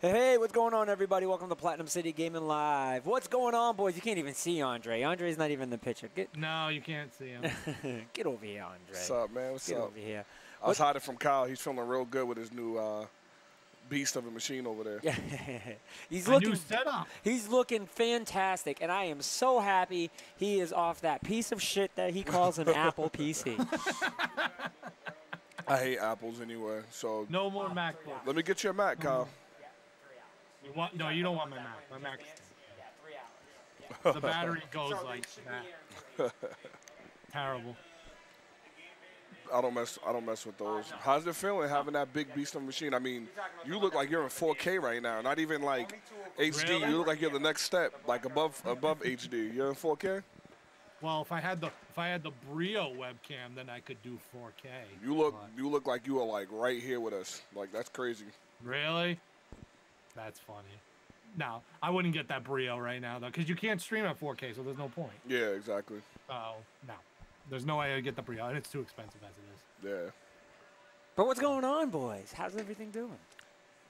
Hey, what's going on, everybody? Welcome to Platinum City Gaming Live. What's going on, boys? You can't even see Andre. Andre's not even in the picture. No, you can't see him. Get over here, Andre. What's up, man? What's Get up? over here. I was hiding from Kyle. He's feeling real good with his new beast of a machine over there. Yeah, he's New setup. He's looking fantastic, and I am so happy he is off that piece of shit that he calls an Apple PC. I hate apples anyway, so No more MacBook. let me get you a Mac, Kyle. You want, no, you don't want my Mac. My Mac's the battery goes like that. Terrible. I don't mess with those. How's it feeling having that big beast of a machine? I mean, you look like you're in 4K right now, not even like HD. Really? You look like you're the next step, like above HD. You're in 4K. Well, if I had the Brio webcam, then I could do 4K. You look like you are like right here with us. Like that's crazy. Really? That's funny. No, I wouldn't get that Brio right now though, because you can't stream at 4K, so there's no point. Yeah, exactly. Oh no, there's no way I'd get the Brio, and it's too expensive as it is. Yeah. But what's going on, boys? How's everything doing?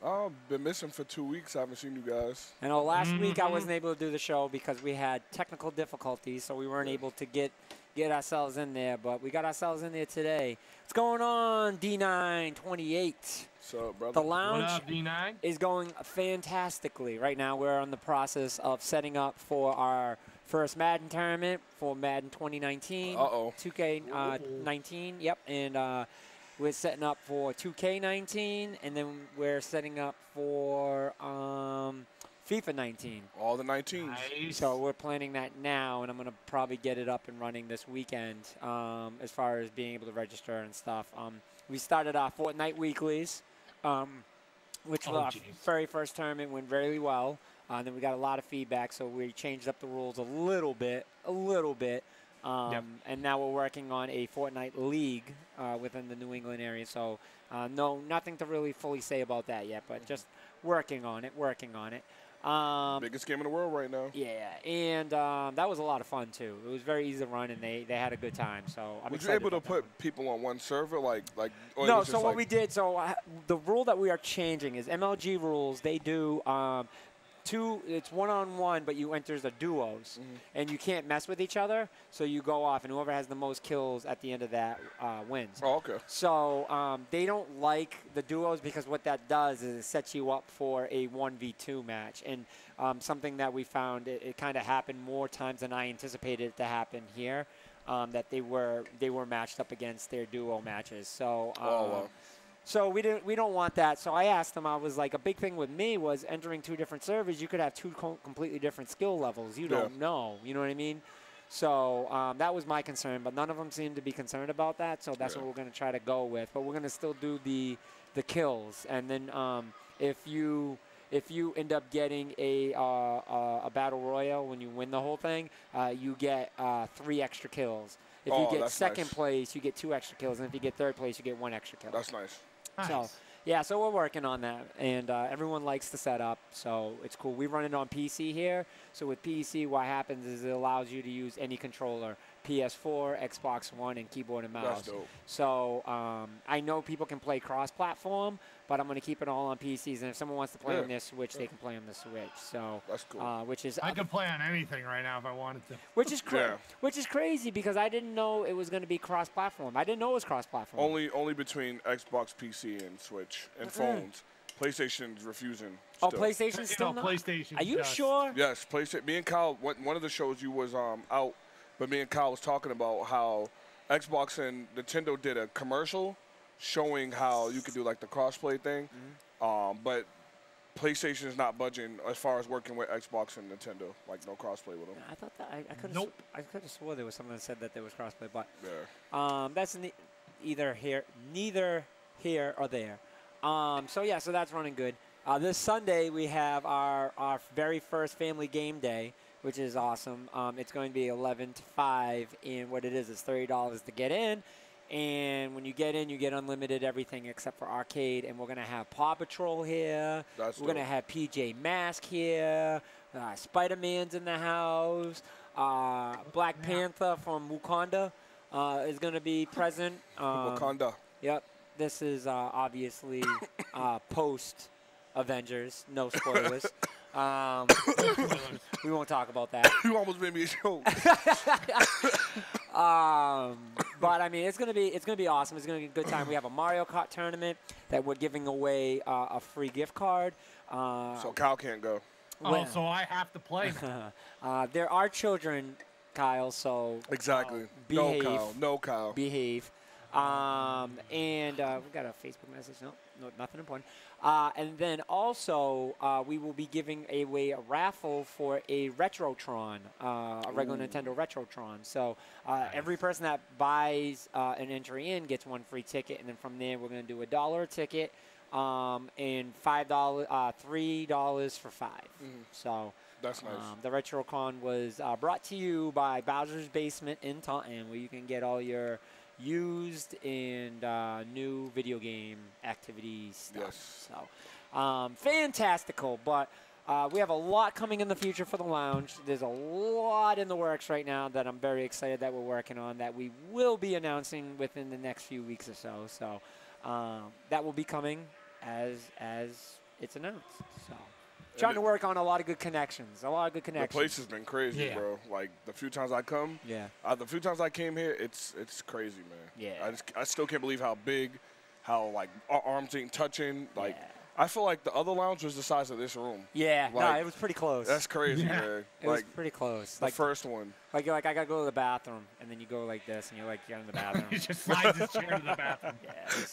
I've been missing for 2 weeks. I haven't seen you guys. I know last week I wasn't able to do the show because we had technical difficulties, so we weren't able to get ourselves in there. But we got ourselves in there today. What's going on, D928? What's up, brother? The lounge What up, D9? is going fantastically. Right now we're in the process of setting up for our first Madden tournament for Madden 2019. Uh-oh. 2K19, yep. And we're setting up for 2K19, and then we're setting up for FIFA 19. All the 19s. Nice. So we're planning that now, and I'm going to probably get it up and running this weekend as far as being able to register and stuff. We started our Fortnite weeklies, which was our very first tournament, went very well. Then we got a lot of feedback, so we changed up the rules a little bit. And now we're working on a Fortnite league within the New England area. So nothing to really fully say about that yet, but just working on it. Biggest game in the world right now. Yeah, and that was a lot of fun too. It was very easy to run, and they had a good time. So I'm Was you excited able to about that put one. people on one server, like? Or it No, was so just what like we did, the rule that we are changing is MLG rules. They do it's one-on-one, but you enter the duos, and you can't mess with each other. So you go off, and whoever has the most kills at the end of that wins. Oh, okay. So they don't like the duos because what that does is it sets you up for a 1v2 match. And something that we found, it kind of happened more times than I anticipated it to happen here, that they were matched up against their duo matches. So. Wow. So we don't want that. So I asked them. I was like, a big thing with me was entering two different servers. You could have two completely different skill levels. You don't know. You know what I mean? So that was my concern. But none of them seemed to be concerned about that. So that's what we're going to try to go with. But we're going to still do the kills. And then if you end up getting a battle royale when you win the whole thing, you get 3 extra kills. If you get second place, you get 2 extra kills, and if you get third place, you get 1 extra kill. That's nice. So, yeah, so we're working on that, and everyone likes the setup, so it's cool. We run it on PC here, so with PC, what happens is it allows you to use any controller, PS4, Xbox One, and keyboard and mouse. That's dope. So I know people can play cross-platform, but I'm going to keep it all on PCs, and if someone wants to play on their Switch, they can play on the Switch. So that's cool. which is I could play on anything right now if I wanted to. Which is crazy because I didn't know it was going to be cross-platform. I didn't know it was cross-platform. Only between Xbox, PC, and Switch and phones. PlayStation's refusing. Oh, still. PlayStation's still not? PlayStation. Are you sure? Yes, PlayStation. Me and Kyle, one of the shows you was out, but me and Kyle was talking about how Xbox and Nintendo did a commercial showing how you could do like the crossplay thing, but PlayStation is not budging as far as working with Xbox and Nintendo, like no crossplay with them. I thought that I could have. Nope. I could have swore there was someone that said that there was crossplay, but Yeah. that's neither here or there. So yeah, so that's running good. This Sunday we have our very first family game day, which is awesome. It's going to be 11 to 5, and what it is $30 to get in. And when you get in, you get unlimited everything except for arcade. And we're going to have Paw Patrol here. We're going to have PJ Masks here. Spider-Man's in the house. Black Panther from Wakanda is going to be present. Wakanda. Yep. This is obviously post Avengers. No spoilers. We won't talk about that. You almost made me a joke. But I mean, it's gonna be awesome. It's gonna be a good time. We have a Mario Kart tournament that we're giving away a free gift card. So Kyle can't go. Oh, so I have to play. There are children, Kyle. So Exactly. behave. No Kyle. Behave. And we got a Facebook message. No, nothing important. And then also, we will be giving away a raffle for a Retrotron, a regular Nintendo Retrotron. So every person that buys an entry in gets one free ticket, and then from there we're going to do $1 a ticket, and $3 for 5. So That's nice. the Retrocon was brought to you by Bowser's Basement in Taunton, where you can get all your used and new video game activity stuff. Yes. So, fantastical. But we have a lot coming in the future for the lounge. There's a lot in the works right now that I'm very excited that we're working on that we will be announcing within the next few weeks or so. So that will be coming as it's announced. So. Trying to work on a lot of good connections. The place has been crazy, bro. Like the few times I come, the few times I came here, it's crazy, man. Yeah. I still can't believe how big, how like our arms ain't touching. Like I feel like the other lounge was the size of this room. Yeah, like, no, it was pretty close. That's crazy, man. It was pretty close. The first one. Like I gotta go to the bathroom, and then you go like this, and you're like you're in the bathroom. He just slides his chair to the bathroom. Yeah,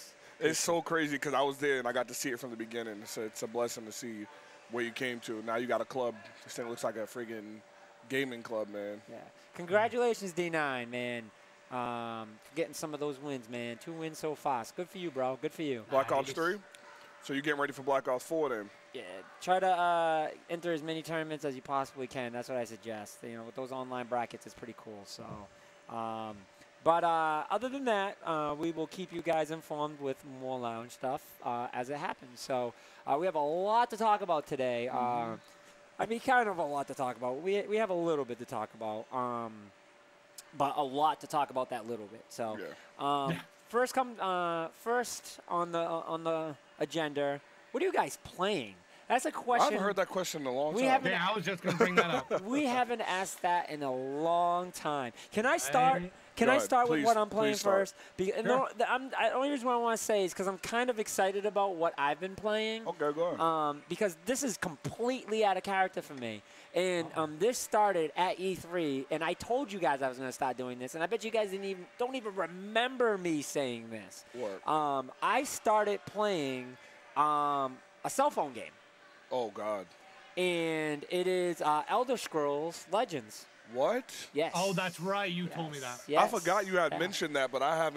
it's so crazy because I was there and I got to see it from the beginning. So it's a blessing to see where you came to. Now you got a club. This thing looks like a friggin' gaming club, man. Yeah. Congratulations, D9, man. For getting some of those wins, man. 2 wins so fast. Good for you, bro. Good for you. Black Ops 3? So you're getting ready for Black Ops 4 then? Yeah. Try to enter as many tournaments as you possibly can. That's what I suggest. You know, with those online brackets, it's pretty cool. So, but other than that, we will keep you guys informed with more lounge stuff as it happens. So we have a lot to talk about today. I mean, kind of a lot to talk about. We have a little bit to talk about, but a lot to talk about that little bit. So first on the agenda, what are you guys playing? That's a question. I haven't heard that question in a long time. Yeah, I was just going to bring that up. We haven't asked that in a long time. Can I start? Can I start with what I'm playing first? The only reason why I want to say is because I'm kind of excited about what I've been playing. Okay, go on. Because this is completely out of character for me. And this started at E3, and I told you guys I was going to start doing this, and I bet you guys don't even remember me saying this. What? I started playing a cell phone game. Oh, God. And it is Elder Scrolls Legends. What? Yes. Oh, that's right. You told me that. Yes. I forgot you had mentioned that, but I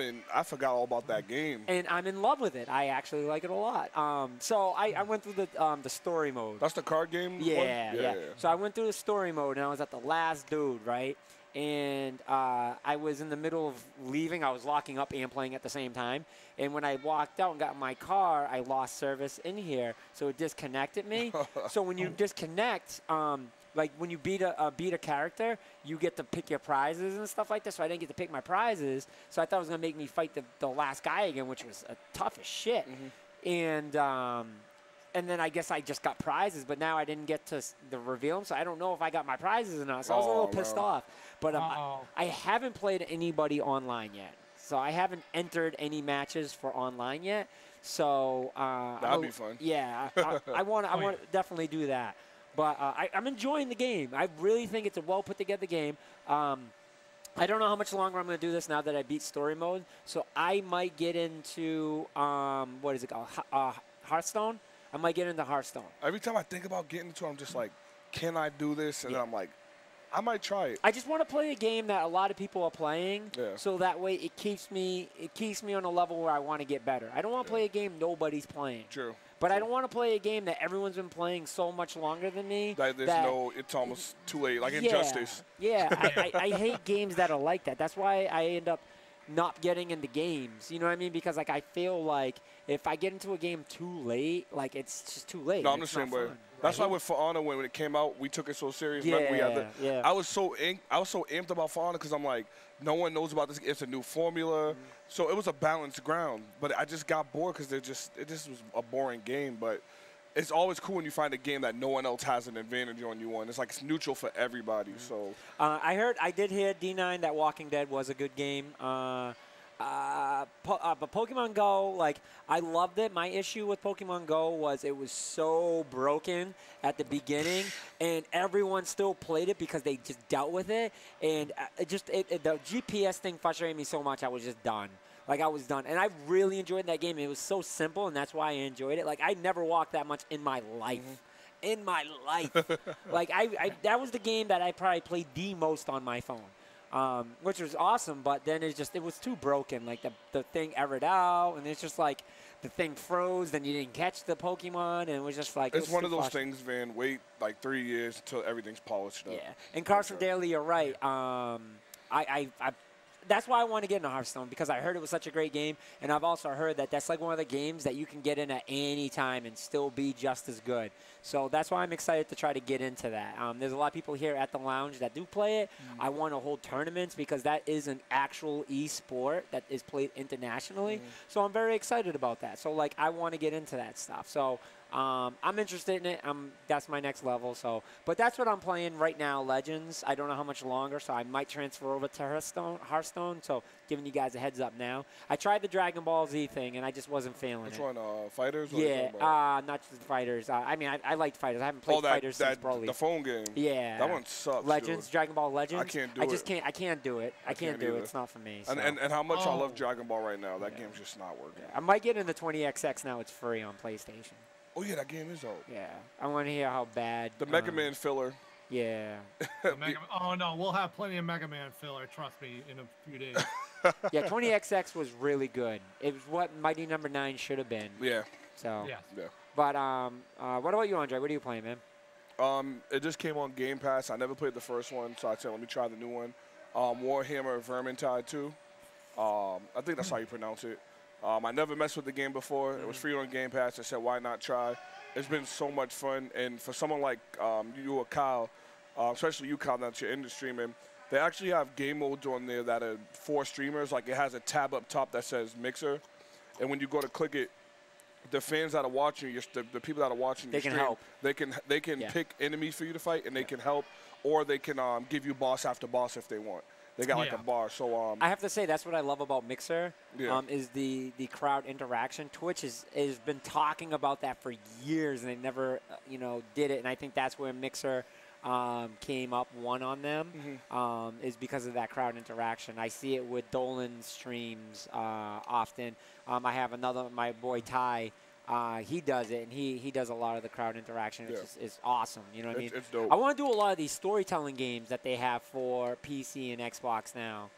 forgot all about that game. And I'm in love with it. I actually like it a lot. So I went through the story mode. That's the card game Yeah, one? yeah. So I went through the story mode, and I was at the last dude, right? And I was in the middle of leaving. I was locking up and playing at the same time. And when I walked out and got in my car, I lost service in here, so it disconnected me. So when you disconnect, like when you beat a character, you get to pick your prizes and stuff like that. So I didn't get to pick my prizes. So I thought it was gonna make me fight the last guy again, which was tough as shit. And then I guess I just got prizes, but now I didn't get to reveal them, so I don't know if I got my prizes or not. So I was a little pissed off. But I haven't played anybody online yet. So I haven't entered any matches for online yet. So that'd be fun. Yeah, I want to definitely do that. But I'm enjoying the game. I really think it's a well put together game. I don't know how much longer I'm going to do this now that I beat story mode. So I might get into what is it called? Hearthstone. I might get into Hearthstone. Every time I think about getting into it, I'm just like, can I do this? And then I'm like, I might try it. I just want to play a game that a lot of people are playing, Yeah. so that way it keeps me on a level where I want to get better. I don't want to play a game nobody's playing. True. But I don't want to play a game that everyone's been playing so much longer than me. It's almost too late, like Injustice. Yeah, I hate games that are like that. That's why I end up not getting into games. You know what I mean? Because like I feel like if I get into a game too late, like it's just too late. No, I'm the same way. That's why with For Honor, when it came out, we took it so serious. Yeah, I was so amped about For Honor because I'm like, no one knows about this. It's a new formula. So it was a balanced ground. But I just got bored because it just was a boring game. But it's always cool when you find a game that no one else has an advantage on you on. It's like it's neutral for everybody. So I did hear D9 that Walking Dead was a good game. But Pokemon Go, like, I loved it. My issue with Pokemon Go was it was so broken at the beginning, and everyone still played it because they just dealt with it. And the GPS thing frustrated me so much, I was just done. Like, I was done. And I really enjoyed that game. It was so simple, and that's why I enjoyed it. Like, I never walked that much in my life. In my life. Like, that was the game that I probably played the most on my phone. Which was awesome, but then it was too broken. Like the thing errored out, and it's just like the thing froze, then you didn't catch the Pokemon, and it was just like it's one of those things, Van. Wait like 3 years until everything's polished up. Yeah, and Carson Daly, you're right. That's why I want to get into Hearthstone, because I heard it was such a great game, and I've also heard that that's like one of the games that you can get in at any time and still be just as good. So that's why I'm excited to try to get into that. There's a lot of people here at the lounge that do play it. I want to hold tournaments because that is an actual e-sport that is played internationally. So I'm very excited about that. So, like, I want to get into that stuff. So I'm interested in it. That's my next level. So, but that's what I'm playing right now, Legends. I don't know how much longer, so I might transfer over to Hearthstone. So, giving you guys a heads up now. I tried the Dragon Ball Z thing, and I just wasn't feeling Which it. one? Fighters? Yeah, not just Fighters. I mean, I liked Fighters. I haven't played Fighters since Pro League. The phone game. Yeah. That one sucks. Legends, dude. Dragon Ball Legends. I can't do it. I just can't. I can't do it. I can't do it. It's not for me. So. And how much I love Dragon Ball right now. That game's just not working. I might get into 20XX now. It's free on PlayStation. Oh, yeah, that game is out. Yeah. I want to hear how bad. The Mega Man filler. Yeah. Oh, no, we'll have plenty of Mega Man filler, trust me, in a few days. Yeah, 20XX was really good. It was what Mighty Number 9 should have been. Yeah. So. Yeah. But what about you, Andre? What are you playing, man? It just came on Game Pass. I never played the first one, so I said, let me try the new one. Warhammer Vermintide 2. I think that's how you pronounce it. I never messed with the game before. It was free on Game Pass. I said, why not try? It's been so much fun. And for someone like you or Kyle, especially you, Kyle, that you're into streaming, they actually have game modes on there that are for streamers. Like, it has a tab up top that says Mixer. And when you go to click it, the fans that are watching, the people that are watching they your can stream, help. They can pick enemies for you to fight, and they can help, or they can give you boss after boss if they want. They got like a bar. So I have to say that's what I love about Mixer. Yeah. Is the crowd interaction. Twitch has been talking about that for years, and they never did it. And I think that's where Mixer came up one on them is because of that crowd interaction. I see it with Dolan streams often. I have my boy Ty. He does it, and he does a lot of the crowd interaction. It's awesome. You know what I mean? It's dope. I want to do a lot of these storytelling games that they have for PC and Xbox now.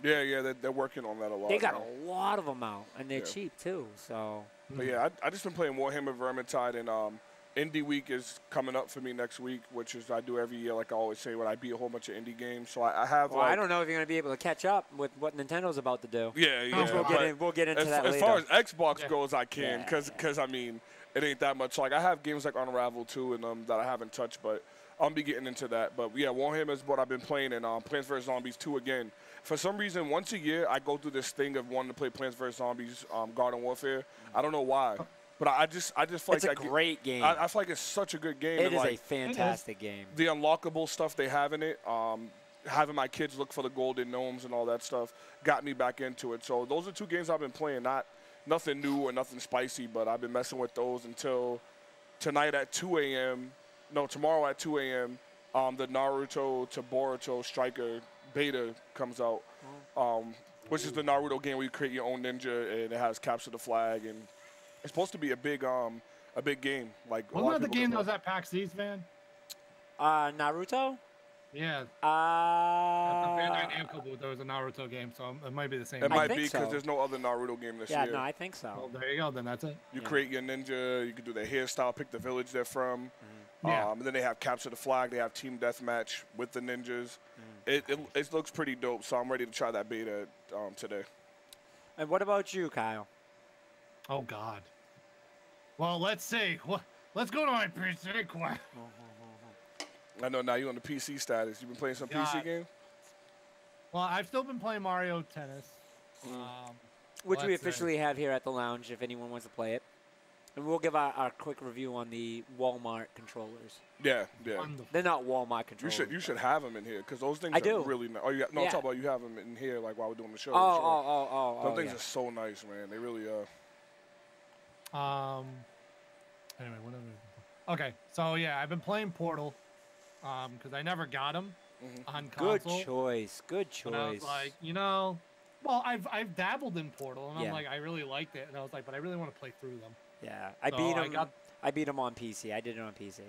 Yeah, they're working on that a lot. They got a lot of them out, and they're cheap too. So. But yeah, I just been playing Warhammer Vermintide, and Indie Week is coming up for me next week, which is I do every year, like I always say, when I beat a whole bunch of indie games. So I have. Well, I don't know if you're going to be able to catch up with what Nintendo's about to do. Yeah. We'll get into that later. As far as Xbox goes, I can, because I mean, it ain't that much. Like, I have games like Unravel 2 and that I haven't touched, but I'll be getting into that. But yeah, Warhammer is what I've been playing, and Plants vs Zombies 2 again. For some reason, once a year, I go through this thing of wanting to play Plants vs Zombies Garden Warfare. I don't know why. But I just feel like it's a great game. I feel like it's such a good game. It is a fantastic game. The unlockable stuff they have in it, having my kids look for the golden gnomes and all that stuff, got me back into it. So those are 2 games I've been playing. Nothing new or nothing spicy, but I've been messing with those until tonight at 2 a.m. No, tomorrow at 2 a.m. The Naruto to Boruto Striker beta comes out, which is the Naruto game where you create your own ninja, and it has Capture the Flag, and it's supposed to be a big game. Like, wasn't that the game that was at PAX East, man? Naruto? Yeah. At the Bandai Namco booth, there was a Naruto game, so it might be the same. It might be so. because there's no other Naruto game this year. Yeah, no, I think so. Well, there you go. Then that's it. You create your ninja. You can do their hairstyle, pick the village they're from. And then they have Capture the Flag. They have Team Deathmatch with the ninjas. It looks pretty dope, so I'm ready to try that beta today. And what about you, Kyle? Oh, God. Well, let's see. Let's go to my PC quick. I know now you're on the PC status. You've been playing some PC games? Well, I've still been playing Mario Tennis. Which we officially have here at the lounge if anyone wants to play it. And we'll give our quick review on the Walmart controllers. Yeah. Wonderful. They're not Walmart controllers. You should have them in here because those things I are do. really nice. Oh, no, I'm Yeah. talking about you have them in here like while we're doing the show. Oh, Those things yeah. are so nice, man. They really are. Anyway, whatever. Okay, so yeah, I've been playing Portal, because I never got them on Good console. choice. Good choice. And I was like, well, I've dabbled in Portal, and Yeah. I'm like, I really liked it, and I was like, but I really want to play through them. yeah, I So beat I him. got- I beat him on PC. I did it on PC.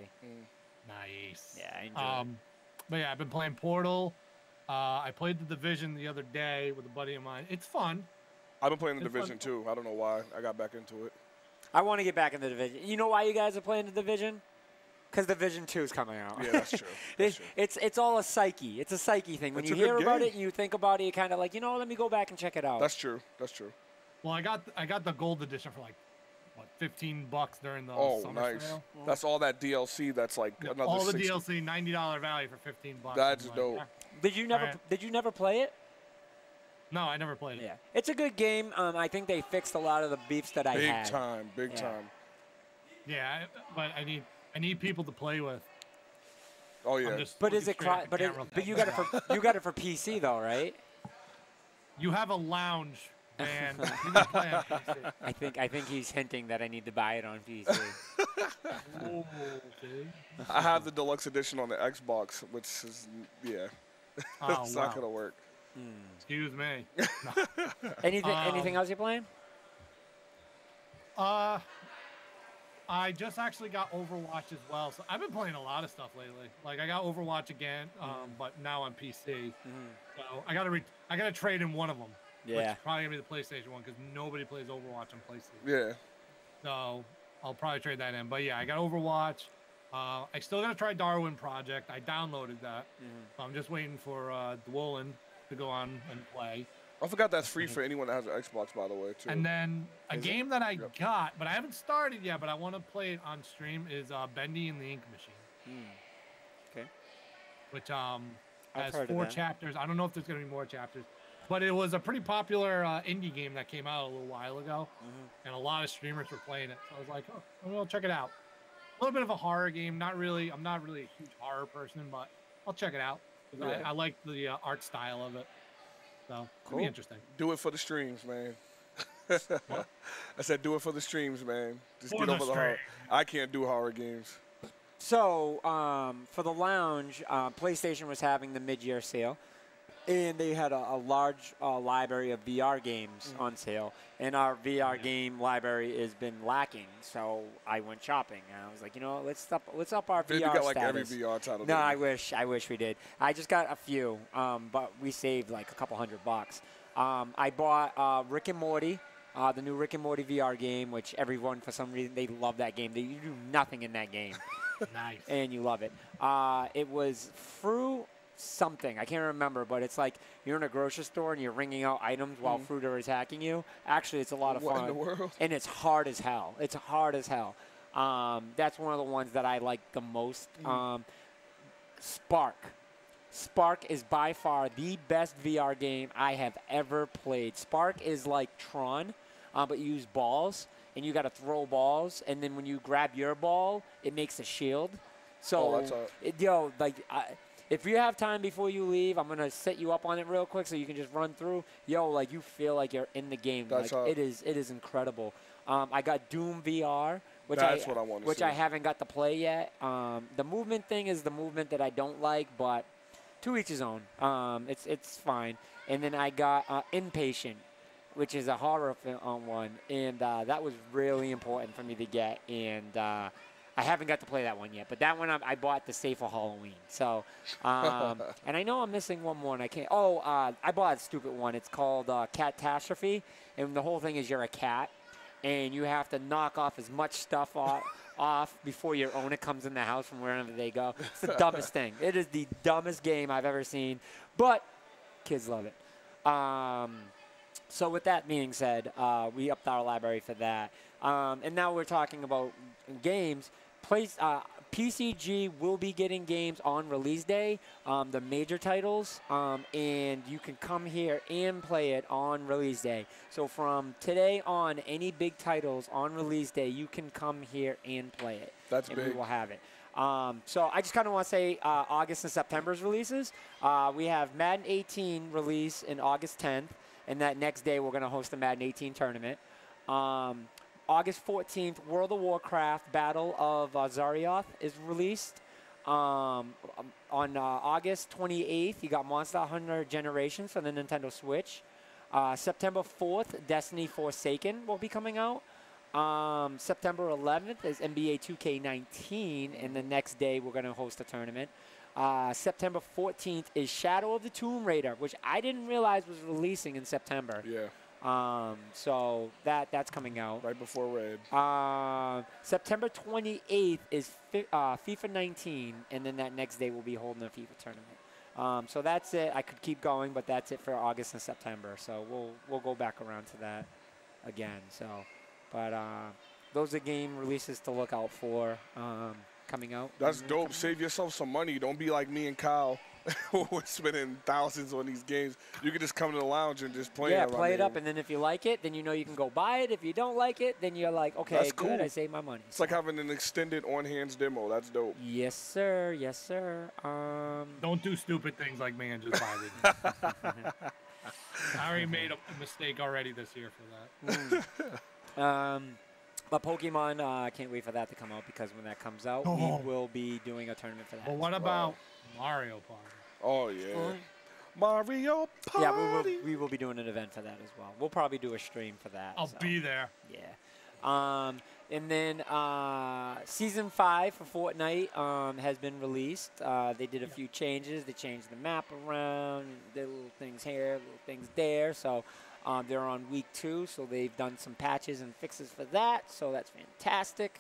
Nice. Yeah, I enjoyed it. But yeah, I've been playing Portal. I played the Division the other day with a buddy of mine. It's fun. I've been playing the It's fun. Division too. I don't know why. I got back into it. I want to get back in the Division. You know why you guys are playing the Division? Because Division 2 is coming out. Yeah, that's true. That's true. It's all a psyche. It's a psyche thing. When It's you a good hear about game. it and you think about it, you're kind of like, let me go back and check it out. That's true. That's true. Well, I got the gold edition for like what, $15 during the Oh, summer nice. sale. That's all that DLC. That's like another All the 60. DLC, $90 value for $15. That's I'm like, dope. "Ah." Did you never Alright. Did you never play it? No, I never played it. Yeah, it's a good game. I think they fixed a lot of the beefs that I Big had. time. Big Yeah. time. Yeah, but I need people to play with. Oh I'm yeah. just But looking is it straight at the but camera. you got it for you got it for PC though, right? You have a lounge, man. You can play on PC. I think he's hinting that I need to buy it on PC. Ooh, okay. I have the deluxe edition on the Xbox, which is Oh, it's wow. not gonna work. Excuse me. Anything else you're playing? I just actually got Overwatch as well. So I've been playing a lot of stuff lately. Like I got Overwatch again, but now on PC. So I gotta trade in one of them. Which Yeah. is probably gonna be the PlayStation one because nobody plays Overwatch on PlayStation. Yeah. So I'll probably trade that in. But yeah, I got Overwatch. I still gotta try Darwin Project. I downloaded that. So I'm just waiting for Dwolin to go on and play. I forgot that's free for anyone that has an Xbox, by the way, too. And then a Is it? game that I Yep. got, but I haven't started yet, but I want to play it on stream, is Bendy and the Ink Machine. Okay. Which I've has heard of 4 that. chapters. I don't know if there's going to be more chapters. But it was a pretty popular indie game that came out a little while ago. And a lot of streamers were playing it. So I was like, oh, I'll check it out. A little bit of a horror game. I'm not really a huge horror person, but I'll check it out. 'Cause Yeah. I like the art style of it. So it'll Cool. be interesting. Do it for the streams, man. I said do it for the streams, man. Just For get the over the horror. stream. I can't do horror games. So for the lounge, PlayStation was having the mid-year sale, and they had a large library of VR games on sale. And our VR game library has been lacking, so I went shopping. And I was like, let's up our Maybe VR got like every status. VR title. No, didn't I wish we did. I just got a few, but we saved like a couple $100. I bought Rick and Morty, the new Rick and Morty VR game, which everyone for some reason they love that game. You do nothing in that game, Nice. and you love it. It was Fruit something, I can't remember, but it's like you're in a grocery store and you're ringing out items while fruit are attacking you. Actually, it's a lot of What fun. in the world? And it's hard as hell. It's hard as hell. That's one of the ones that I like the most. Spark. Spark is by far the best VR game I have ever played. Spark is like Tron, but you use balls, and you got to throw balls, and then when you grab your ball, it makes a shield. So, Oh, that's if you have time before you leave, I'm gonna set you up on it real quick so you can just run through. You feel like you're in the game. That's it is incredible. I got Doom VR, which That's what I wanna which see. I haven't got to play yet. The movement thing is the movement that I don't like, but to each his own. It's fine. And then I got Inpatient, which is a horror film one, and that was really important for me to get. And I haven't got to play that one yet, but that one I bought to save for Halloween. So, and I know I'm missing one more, and I can't. I bought a stupid one. It's called Catastrophe, and the whole thing is you're a cat, and you have to knock off as much stuff off before your owner comes in the house from wherever they go. It's the dumbest thing. It is the dumbest game I've ever seen, but kids love it. So with that being said, we upped our library for that. And now we're talking about games. PCG will be getting games on release day, the major titles, and you can come here and play it on release day. So from today on, any big titles on release day, you can come here and play it. That's and big. we will have it. So I just kind of want to say August and September's releases. We have Madden 18 release in August 10th, and that next day we're going to host the Madden 18 tournament. August 14th, World of Warcraft Battle of Zarioth is released. On August 28th, you got Monster Hunter Generations for the Nintendo Switch. September 4th, Destiny Forsaken will be coming out. September 11th is NBA 2K19, and the next day we're going to host a tournament. September 14th is Shadow of the Tomb Raider, which I didn't realize was releasing in September. Yeah. So that's coming out. Right before Red. September 28th is FIFA 19, and then that next day we'll be holding a FIFA tournament. So that's it. I could keep going, but that's it for August and September. So we'll go back around to that again. So, but those are game releases to look out for coming out. That's dope. Save yourself some money. Don't be like me and Kyle. We're spending thousands on these games. You can just come to the lounge and just play it. Yeah, play it up, and then if you like it, then you know you can go buy it. If you don't like it, then you're like, okay, That's good, cool. I saved my money. It's like having an extended on-hands demo. That's dope. Yes, sir. Yes, sir. Don't do stupid things like me and just buy it. I already made a mistake already this year for that. But Pokemon, I can't wait for that to come out, because when that comes out, we will be doing a tournament for that. Well, what about Mario Party? Oh, yeah. Mario Party. Yeah, we will be doing an event for that as well. We'll probably do a stream for that. I'll be there. Yeah. And then Season 5 for Fortnite has been released. They did a few changes. They changed the map around, did little things here, little things there. So they're on week 2, so they've done some patches and fixes for that. So that's fantastic.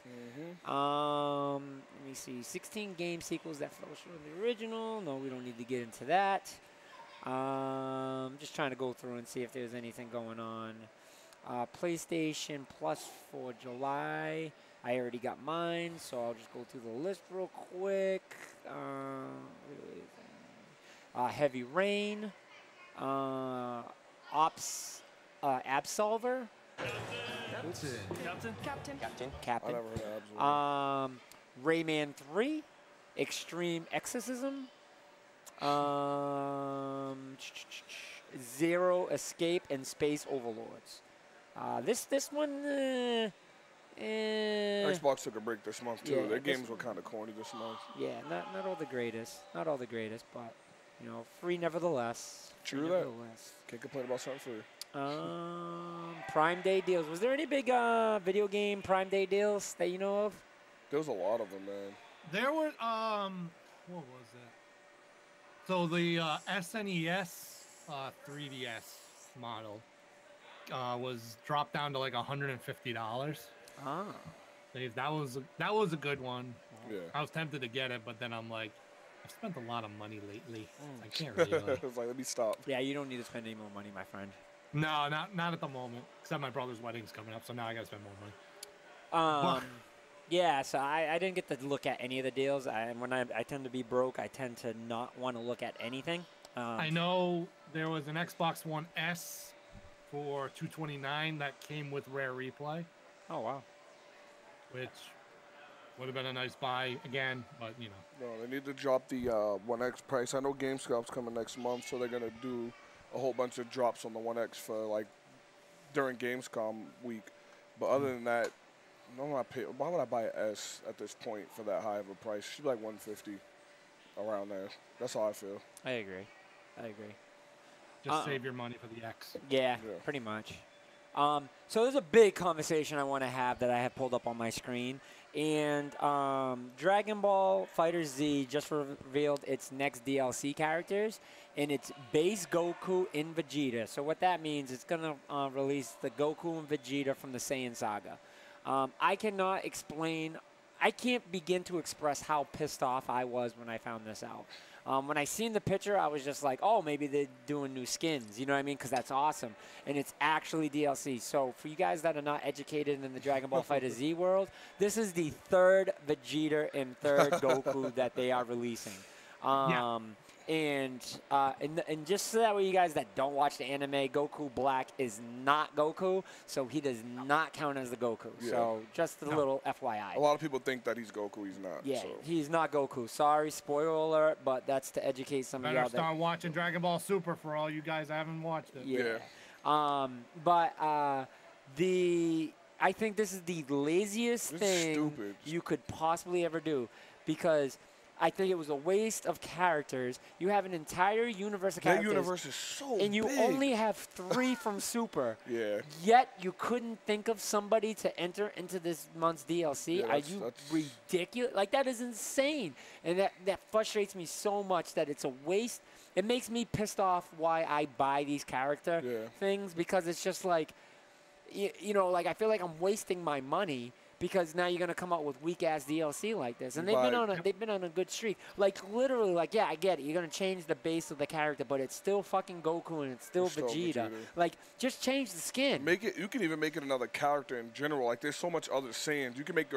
Let me see. 16 game sequels that flow from the original. No, we don't need to get into that. Just trying to go through and see if there's anything going on. PlayStation Plus for July. I already got mine, so I'll just go through the list real quick. Heavy Rain. Absolver. Captain. I never heard of Absolver. Rayman 3. Extreme Exorcism. Zero Escape and Space Overlords. This one, Xbox took a break this month too. Yeah, Their games were kind of corny this month. yeah, not all the greatest. Not all the greatest, but you know, free nevertheless. True Free that. nevertheless. Can't complain about something free. Prime Day deals. Was there any big video game Prime Day deals that you know of? There was a lot of them, man. There were, what was it? So the SNES 3DS model was dropped down to like $150. Ah. That was a good one. Yeah. I was tempted to get it, but then I'm like, I've spent a lot of money lately. I can't really. It was like, let me stop. Yeah, you don't need to spend any more money, my friend. No, not at the moment. Except my brother's wedding's coming up, so now I gotta spend more money. Yeah, so I didn't get to look at any of the deals. When I tend to be broke, I tend to not want to look at anything. I know there was an Xbox One S for $229 that came with Rare Replay, Oh, wow. which would have been a nice buy again, but you know. No, they need to drop the One X price. I know GameStop's coming next month, so they're gonna do a whole bunch of drops on the One X for like during Gamescom week. But other than that, why would I buy an S at this point for that high of a price? It should be like $150 around there. That's how I feel. I agree. Just save your money for the X. Yeah, pretty much. So there's a big conversation I want to have that I have pulled up on my screen. And Dragon Ball Fighter Z just revealed its next DLC characters, and it's base Goku and Vegeta. So what that means, it's going to release the Goku and Vegeta from the Saiyan Saga. I cannot explain, I can't begin to express how pissed off I was when I found this out. When I seen the picture, I was just like, oh, maybe they're doing new skins. You know what I mean? Because that's awesome. And it's actually DLC. So for you guys that are not educated in the Dragon Ball FighterZ world, this is the third Vegeta and third Goku that they are releasing. And just so that way you guys that don't watch the anime, Goku Black is not Goku, so he does not count as the Goku. Yeah. So just a little FYI. A lot of people think that he's Goku. He's not. Yeah, so. he's not Goku. Sorry, spoiler alert, but that's to educate some of y'all. Better start watching Dragon Ball Super for all you guys that haven't watched it. Yeah. I think this is the laziest thing you could possibly ever do, because I think it was a waste of characters. You have an entire universe of characters. That universe is so big. And you only have 3 from Super. Yeah. Yet you couldn't think of somebody to enter into this month's DLC. Yeah, Are you ridiculous? Like, that is insane. And that frustrates me so much that it's a waste. It makes me pissed off why I buy these character things, because it's just like, you know, like I feel like I'm wasting my money. Because now you're gonna come out with weak ass DLC like this, and they've been on a good streak. Like literally, like I get it. You're gonna change the base of the character, but it's still fucking Goku and it's still Vegeta. Like just change the skin. Make it. You can even make it another character in general. Like there's so much other Saiyans. You can make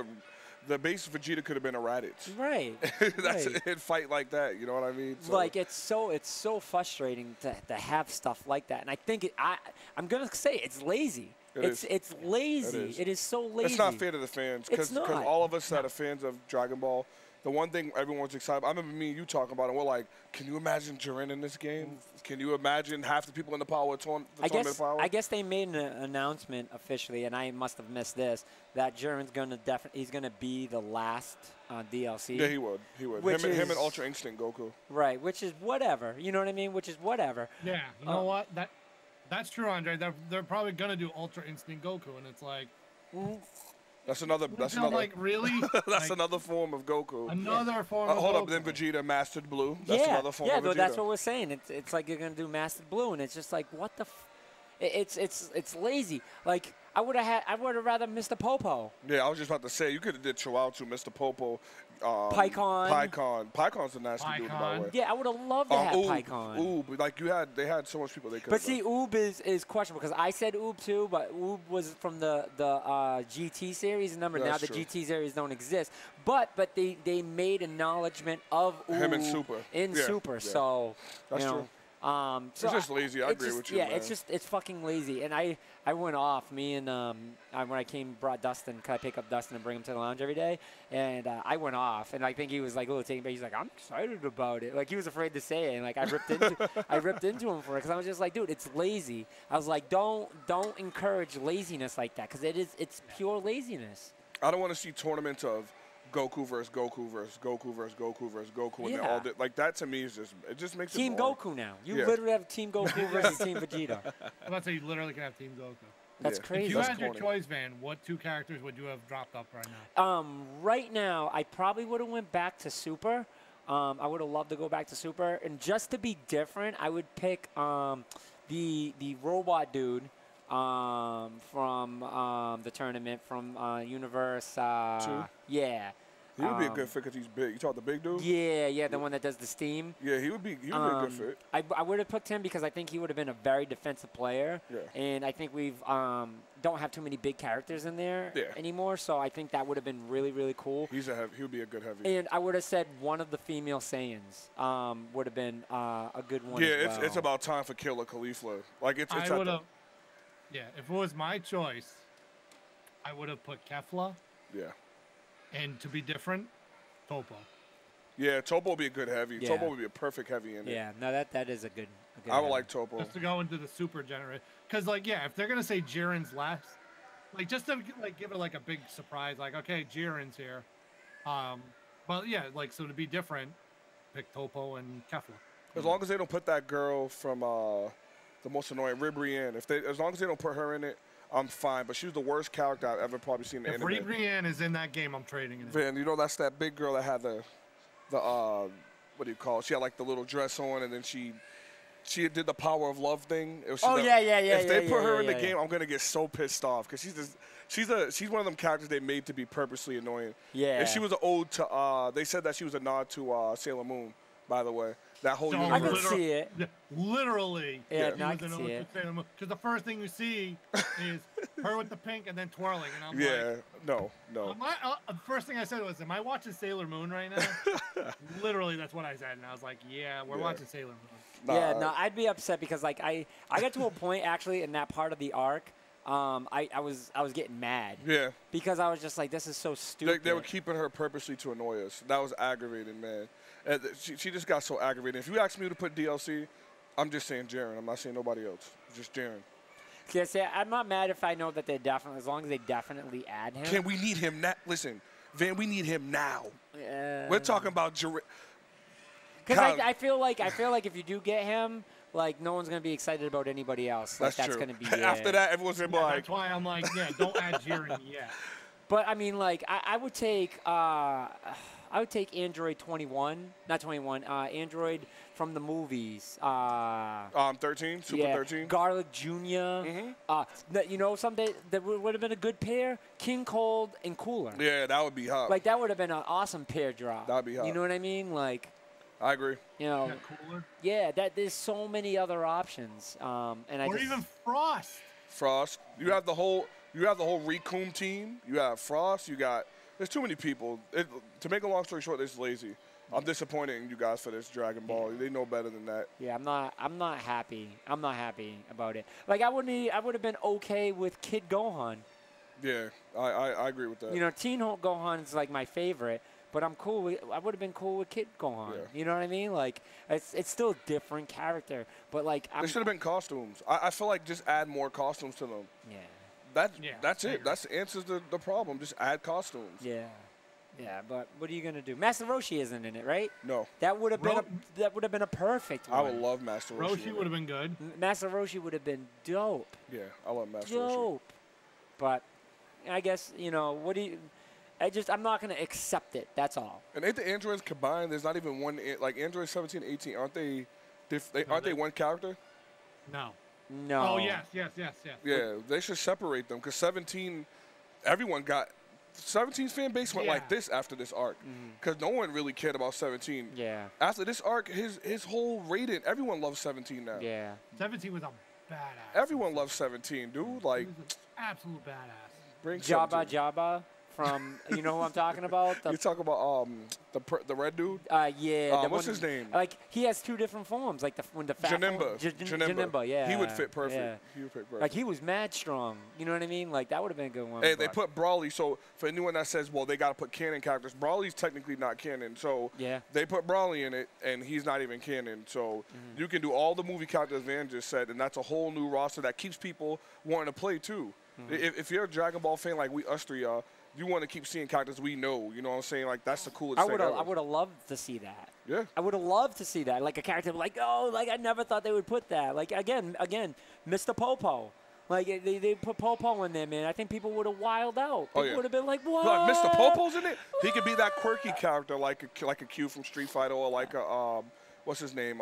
the base Vegeta could have been a Raditz. Right. That's it. Fight like that. You know what I mean? So. Like it's so frustrating to have stuff like that, and I think I'm gonna say it's lazy. It's lazy. It is so lazy. It's not fair to the fans, because all of us that are fans of Dragon Ball, the one thing everyone's excited about, I remember me and you talking about it, we're like, can you imagine Jiren in this game? Can you imagine half the people in the tournament power? I guess they made an announcement officially, and I must have missed this, that Jiren's he's gonna be the last DLC. Yeah, he would. Him and Ultra Instinct Goku. Right, which is whatever. You know what I mean? Which is whatever. Yeah, you know what? That's true, Andre. They're probably gonna do Ultra Instinct Goku, and it's like, that's another. Like really? That's another form of Goku. Another form. Of hold Goku. up, then Vegeta Mastered Blue. That's another form of Vegeta. Yeah, that's what we're saying. It's like you're gonna do Mastered Blue, and it's just like what the. It's lazy. Like I would have rather Mr. Popo. Yeah, I was just about to say you could have did Chihuahua, Mr. Popo. Pycon. Pycon's a nasty dude, by the way. Yeah, I would have loved to have Pycon. Oob, like they had so much people they could. But see, Oob is questionable, because I said Oob too, but Oob was from the GT series. Remember, now the GT series don't exist. But they made acknowledgement of Oob him in Super. Super. So that's true. So it's just lazy. I agree with you. Yeah, man. it's fucking lazy. And I went off. Me and when I brought Dustin. Could I pick up Dustin and bring him to the lounge every day? And I went off. And I think he was like a little taken back. He's like, I'm excited about it. Like he was afraid to say it. And like I ripped into him for it, because I was just like, dude, it's lazy. I was like, don't encourage laziness like that, because it's pure laziness. I don't want to see tournaments of Goku versus Goku versus Goku versus Goku versus Goku, and all that. Like that to me is just makes Team it boring. Goku now. You literally have Team Goku versus Team Vegeta. I'm about to say you literally can have Team Goku. That's crazy. If you had your choice, Van, what 2 characters would you have dropped up right now? Right now, I probably would have went back to Super. I would have loved to go back to Super, and just to be different, I would pick the robot dude from the tournament from Universe. 2? Yeah. He would be a good fit because he's big. You talk the big dude? Yeah, the one that does the steam. Yeah, he would be a good fit. I would have picked him because I think he would have been a very defensive player. Yeah. And I think we've don't have too many big characters in there anymore, so I think that would have been really, really cool. He would be a good heavy. And I would have said one of the female Saiyans would have been a good one. Yeah, it's about time for Killer Caulifla. Like it's I would have. Yeah, if it was my choice, I would have put Kefla. Yeah. And to be different, Topo. Yeah, Topo would be a good heavy. Yeah. Topo would be a perfect heavy in it. Yeah, no, that is a good I would like Topo. Just to go into the Super generation. Because, like, yeah, if they're going to say Jiren's last, like, just to, like, give it, like, a big surprise, like, okay, Jiren's here. But, yeah, like, so to be different, pick Topo and Kefla. As long as they don't put that girl from the most annoying, Ribrianne. As long as they don't put her in it, I'm fine, but she was the worst character I've ever probably seen in the anime. If Ribrianne is in that game, I'm trading it. Van, you know that's that big girl that had the what do you call it? She had like the little dress on, and then she did the power of love thing. Yeah. If they put her in the game, I'm gonna get so pissed off because she's one of them characters they made to be purposely annoying. Yeah. And she was an ode to. They said that she was a nod to Sailor Moon. by the way. That whole So I universe. could see it. Literally. Yeah, Yeah. no, I can see it. Because the first thing you see is her with the pink and then twirling, and I'm Yeah, like, no. the first thing I said was, "Am I watching Sailor Moon right now?" Literally, that's what I said, and I was like, "Yeah, we're Yeah. watching Sailor Moon." Yeah, no, I'd be upset because like I got to a point actually in that part of the arc, I was getting mad Yeah. because I was just like, this is so stupid. They were keeping her purposely to annoy us. That was aggravating, man. And she just got so aggravating. If you ask me to put DLC, I'm just saying Jaren. I'm not saying nobody else. Just Jaren. Yeah, see, I'm not mad if I know that they definitely, as long as they definitely add him. Can we need him now? Listen, Van, we need him now. Yeah. We're talking about Jaren. Because I feel like if you do get him, like no one's gonna be excited about anybody else. Like, That's true. gonna be After that, everyone's gonna be like, That's why I'm like, yeah, don't add Jiren yet. But I mean, like I would take Android 21, not 21. Android from the movies. 13, Super yeah, 13. Garlic Jr. You know something that would have been a good pair? King Cold and Cooler. Yeah, that would be hot. Like that would have been an awesome pair drop. That'd be hot. You know what I mean? Like, I agree. you know, Cooler. yeah. There's so many other options. And I Or just, even Frost. Frost. You have the whole Recoom team. You have Frost. There's too many people. To make a long story short, it's lazy. I'm disappointed in you guys for this Dragon Ball. They know better than that. Yeah, I'm not happy. I'm not happy about it. Like I would have been okay with Kid Gohan. Yeah, I agree with that. You know, Teen Gohan is like my favorite, but I'm cool with. I would have been cool with Kid Gohan. Yeah. You know what I mean? Like it's still a different character, but like There should have been costumes. I feel like just add more costumes to them. Yeah. That's it. That's the answers to the problem. Just add costumes. Yeah. Yeah, but what are you gonna do? Master Roshi isn't in it, right? No. That would have been a perfect one. I would love Master Roshi. Roshi would have been good. Master Roshi would have been dope. Yeah, I love Master Roshi. Dope. But I guess, you know, I'm not going to accept it. That's all. And ain't the androids combined? There's not even one. Like Android 17, 18, aren't they? Aren't they one character? No. No. Oh yes. Yeah, they should separate them because 17, everyone got 17's fan base went like this after this arc because no one really cared about 17. Yeah. After this arc, his whole rating, everyone loves 17 now. Yeah. 17 was a badass. Everyone loves 17, dude. Like, He was an absolute badass. bring Jabba 17. Jabba from, you know who I'm talking about? You talk about the red dude. Yeah. What's his name? Like he has two different forms. Like when the fat Janemba. Janemba. Yeah. He would fit perfect. Yeah. He would fit perfect. Like he was mad strong. You know what I mean? Like that would have been a good one. Hey, they put Brawly. So for anyone that says, well, they got to put canon characters, Brawly's technically not canon. So Yeah. they put Brawly in it, and he's not even canon. So you can do all the movie characters Van just said, and that's a whole new roster that keeps people wanting to play too. If you're a Dragon Ball fan like us three are, you want to keep seeing characters we know. You know what I'm saying? Like that's the coolest thing ever. I would have loved to see that. Yeah. I would have loved to see that. Like a character like, oh, like I never thought they would put that. Like again, Mr. Popo. Like they put Popo in there, man. I think people would have wild out. People would have been like, what? Like Mr. Popo's in it? He could be that quirky character like a Q from Street Fighter or like a what's his name?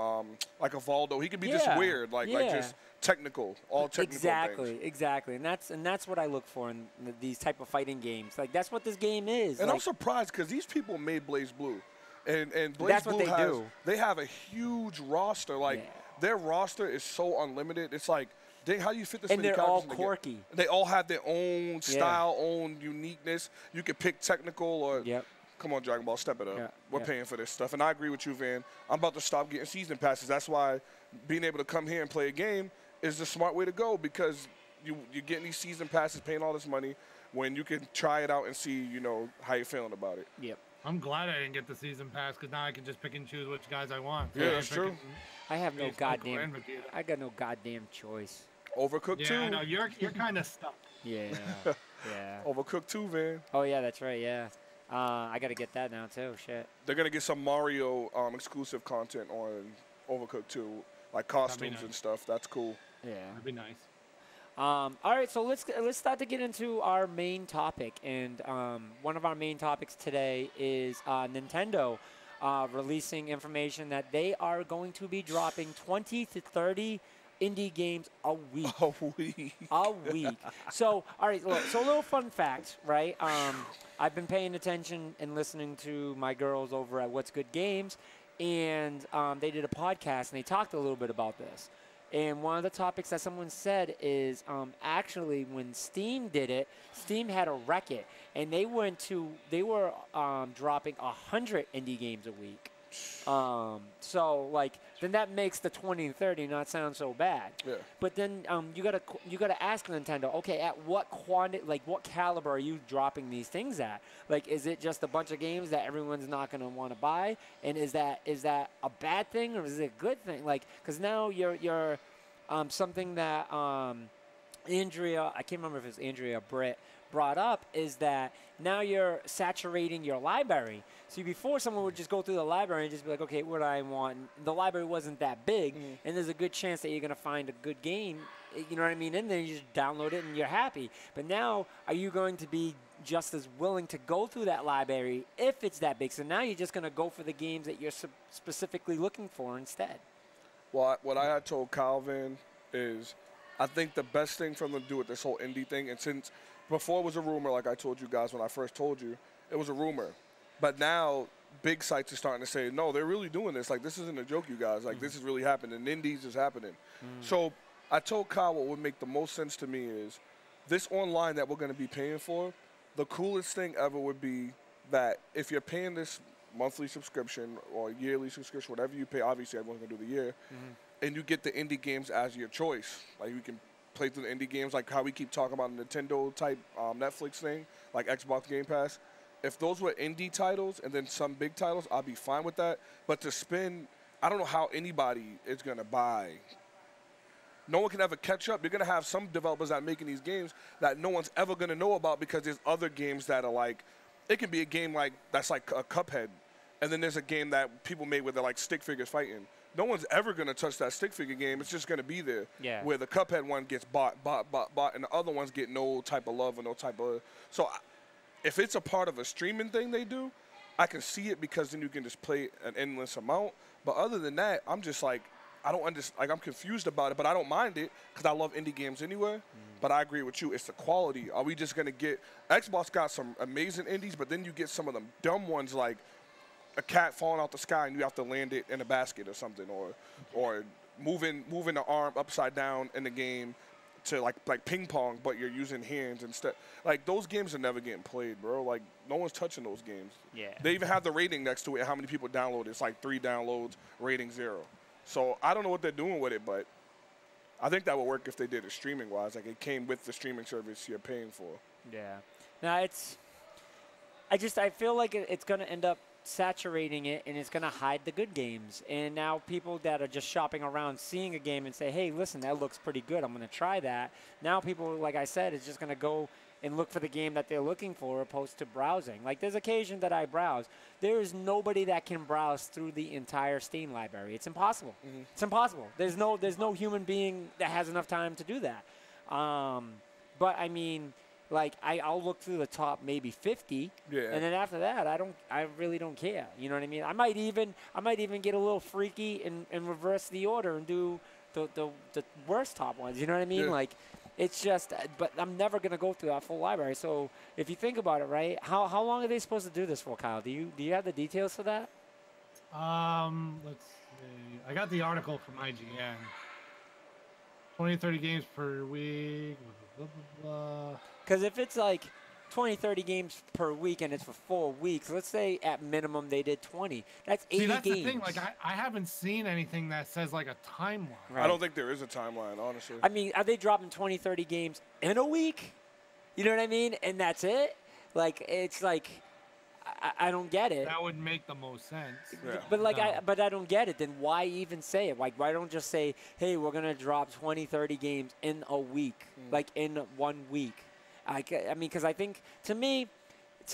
Like a Voldo. He could be just weird, like just technical, all technical things. Exactly. And that's what I look for in these type of fighting games. Like that's what this game is. And like, I'm surprised because these people made Blaze Blue, and Blaze That's Blue what they do. They have a huge roster. Like their roster is so unlimited. It's like how do you fit this and many they're all characters together? quirky. They all have their own style, own uniqueness. You could pick technical or. Yep. Come on, Dragon Ball, step it up. Yeah, We're paying for this stuff. And I agree with you, Van. I'm about to stop getting season passes. That's why being able to come here and play a game is the smart way to go because you're getting these season passes, paying all this money, when you can try it out and see, how you're feeling about it. Yep. I'm glad I didn't get the season pass because now I can just pick and choose which guys I want. Yeah, that's true. I have no goddamn. I got no goddamn choice. Overcooked 2. Yeah, I know. You're kind of stuck. Yeah. Yeah. Overcooked 2, Van. Oh yeah, that's right. Yeah. I got to get that now too. Shit. They're going to get some Mario exclusive content on Overcooked 2, like costumes and stuff. That's cool. Yeah. That'd be nice. All right, so let's start to get into our main topic, and one of our main topics today is Nintendo releasing information that they are going to be dropping 20 to 30 indie games a week. A week. A week. So, all right, look, so a little fun fact, right? I've been paying attention and listening to my girls over at What's Good Games, and they did a podcast, and they talked a little bit about this. And one of the topics that someone said is actually when Steam did it, Steam had a record, and they were dropping 100 indie games a week. So like then that makes the 20 and 30 not sound so bad. Yeah. But then you gotta ask Nintendo, okay, at what quantity, like what caliber are you dropping these things at? Like, is it just a bunch of games that everyone's not gonna want to buy? And is that a bad thing or is it a good thing? Like, because now you're something that Andrea, I can't remember if it was Andrea or Britt, brought up is that now you're saturating your library. See, before someone would just go through the library and just be like, okay, what do I want? And the library wasn't that big, and there's a good chance that you're going to find a good game, you know what I mean? And then you just download it and you're happy. But now, are you going to be just as willing to go through that library if it's that big? So now you're just going to go for the games that you're specifically looking for instead. Well, what I had told Calvin is I think the best thing for them to do with this whole indie thing, and since before it was a rumor, like I told you guys when I first told you, it was a rumor. But now big sites are starting to say, no, they're really doing this. Like, this isn't a joke, you guys. Like, this is really happening. Indies is happening. So I told Kyle what would make the most sense to me is this online that we're going to be paying for, the coolest thing ever would be that if you're paying this monthly subscription or yearly subscription, whatever you pay, obviously everyone's going to do the year, and you get the indie games as your choice. Like, you can play through the indie games, like how we keep talking about Nintendo-type Netflix thing, like Xbox Game Pass. If those were indie titles and then some big titles, I'll be fine with that. But to spend, I don't know how anybody is going to buy. No one can ever catch up. You're going to have some developers that are making these games that no one's ever going to know about because there's other games that are like, it can be a game like that's like a Cuphead. And then there's a game that people made where they're like stick figures fighting. No one's ever going to touch that stick figure game. It's just going to be there. Yeah. Where the Cuphead one gets bought, and the other ones get no type of love or no type of. So if it's a part of a streaming thing they do, I can see it because then you can just play an endless amount. But other than that, I'm just like, I don't understand. Like, I'm confused about it, but I don't mind it because I love indie games anyway. But I agree with you. It's the quality. Are we just going to get Xbox got some amazing indies, but then you get some of them dumb ones like a cat falling out the sky and you have to land it in a basket or something, or moving the arm upside down in the game to like ping pong, but you're using hands instead. Like, those games are never getting played, bro. Like, no one's touching those games. Yeah. They even have the rating next to it, how many people download it. It's like 3 downloads, rating 0. So I don't know what they're doing with it, but I think that would work if they did it streaming-wise. Like, it came with the streaming service you're paying for. Yeah. Now, I feel like it's going to end up saturating it, and it's going to hide the good games. And now people that are just shopping around seeing a game and say, hey, listen, that looks pretty good, I'm going to try that. Now people, like I said, is just going to go and look for the game that they're looking for opposed to browsing. Like, there's occasion that I browse. There is nobody that can browse through the entire Steam library. It's impossible. It's impossible. There's no human being that has enough time to do that. But I mean, like, I'll look through the top maybe 50, and then after that, I really don't care. You know what I mean? I might even get a little freaky and reverse the order and do the worst top ones. You know what I mean? Yeah. Like, it's just, but I'm never gonna go through that full library. So if you think about it, right? How long are they supposed to do this for, Kyle? Do you have the details for that? Let's see. I got the article from IGN. 20, 30 games per week. Blah, blah, blah. Because if it's like 20, 30 games per week and it's for 4 weeks, let's say at minimum they did 20. That's 80 See, that's games. the thing. Like, I haven't seen anything that says, like, a timeline. Right. I don't think there is a timeline, honestly. I mean, are they dropping 20, 30 games in a week? You know what I mean? And that's it? Like, it's like, I don't get it. That would make the most sense. Yeah. But like, No. but I don't get it. Then why even say it? Like, why don't just say, hey, we're going to drop 20, 30 games in a week, like in 1 week? I mean, because I think, to me,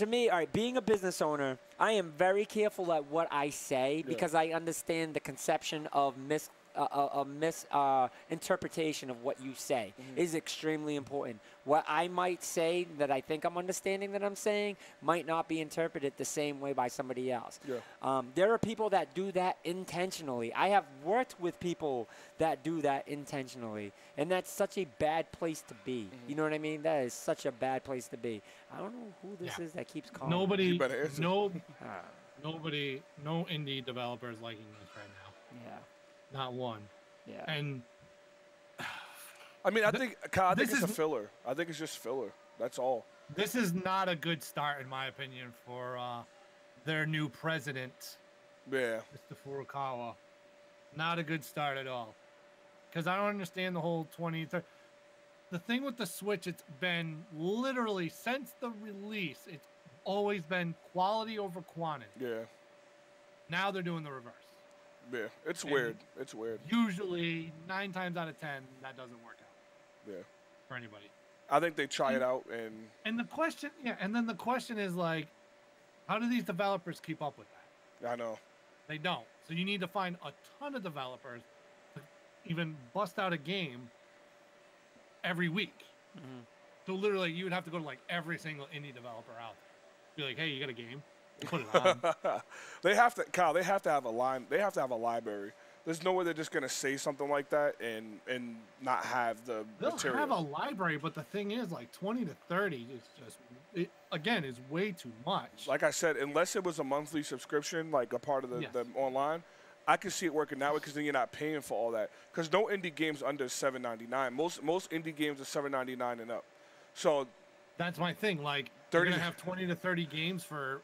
all right, being a business owner, I am very careful at what I say because I understand the conception of interpretation of what you say is extremely important. What I might say that I think I'm understanding that I'm saying might not be interpreted the same way by somebody else. Yeah. There are people that do that intentionally. I have worked with people that do that intentionally, and that's such a bad place to be. You know what I mean? That is such a bad place to be. I don't know who this is that keeps calling. Nobody, You better answer. no, No indie developers liking this right now. Yeah. Not one. Yeah. And I mean, I think this it's a is- filler. I think it's just filler. That's all. this is not a good start, in my opinion, for their new president, Yeah. Mr. Furukawa. Not a good start at all. Because I don't understand the whole 2030. The thing with the Switch, it's been literally since the release, it's always been quality over quantity. Yeah. Now they're doing the reverse. Yeah. It's And weird. It's weird. Usually, 9 times out of 10, that doesn't work out Yeah. for anybody. I think they try it out and And the question, and then the question is like, how do these developers keep up with that? I know. They don't. So you need to find a ton of developers to even bust out a game every week. Mhm. So literally, you would have to go to like every single indie developer out there. Be like, hey, you got a game? Put it on. They have to, Kyle. They have to have a line. They have to have a library. There's no way they're just gonna say something like that and not have the They'll material. have a library, but the thing is, like 20 to 30 is just, again, is way too much. Like I said, unless it was a monthly subscription, like a part of the, Yes. the online, I could see it working that way because then you're not paying for all that. Because no indie games under $7.99. Most indie games are $7.99 and up. So That's my thing. Like, 30 you're gonna have 20 to 30 games for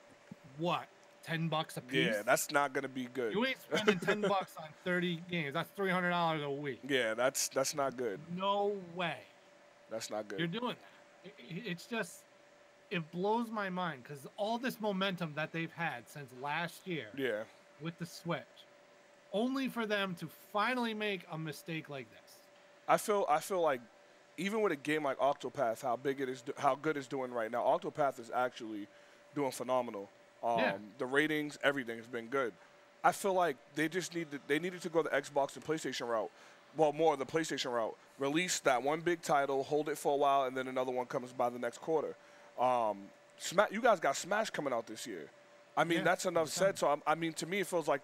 what? $10 a piece? yeah, that's not gonna be good. You ain't spending $10 on 30 games. That's $300 a week. Yeah, that's not good. No way. That's not You're good. doing that. It's just, it blows my mind because all this momentum that they've had since last year Yeah, with the Switch, only for them to finally make a mistake like this. I feel like even with a game like Octopath, how good it's doing right now. Octopath is actually doing phenomenal. Yeah. The ratings, everything has been good. I feel like they needed to go the Xbox and PlayStation route. Well, more the PlayStation route. Release that one big title, hold it for a while, and then another one comes by the next quarter. You guys got Smash coming out this year. I mean, Yeah, that's enough it's coming. said. So, I mean, to me, it feels like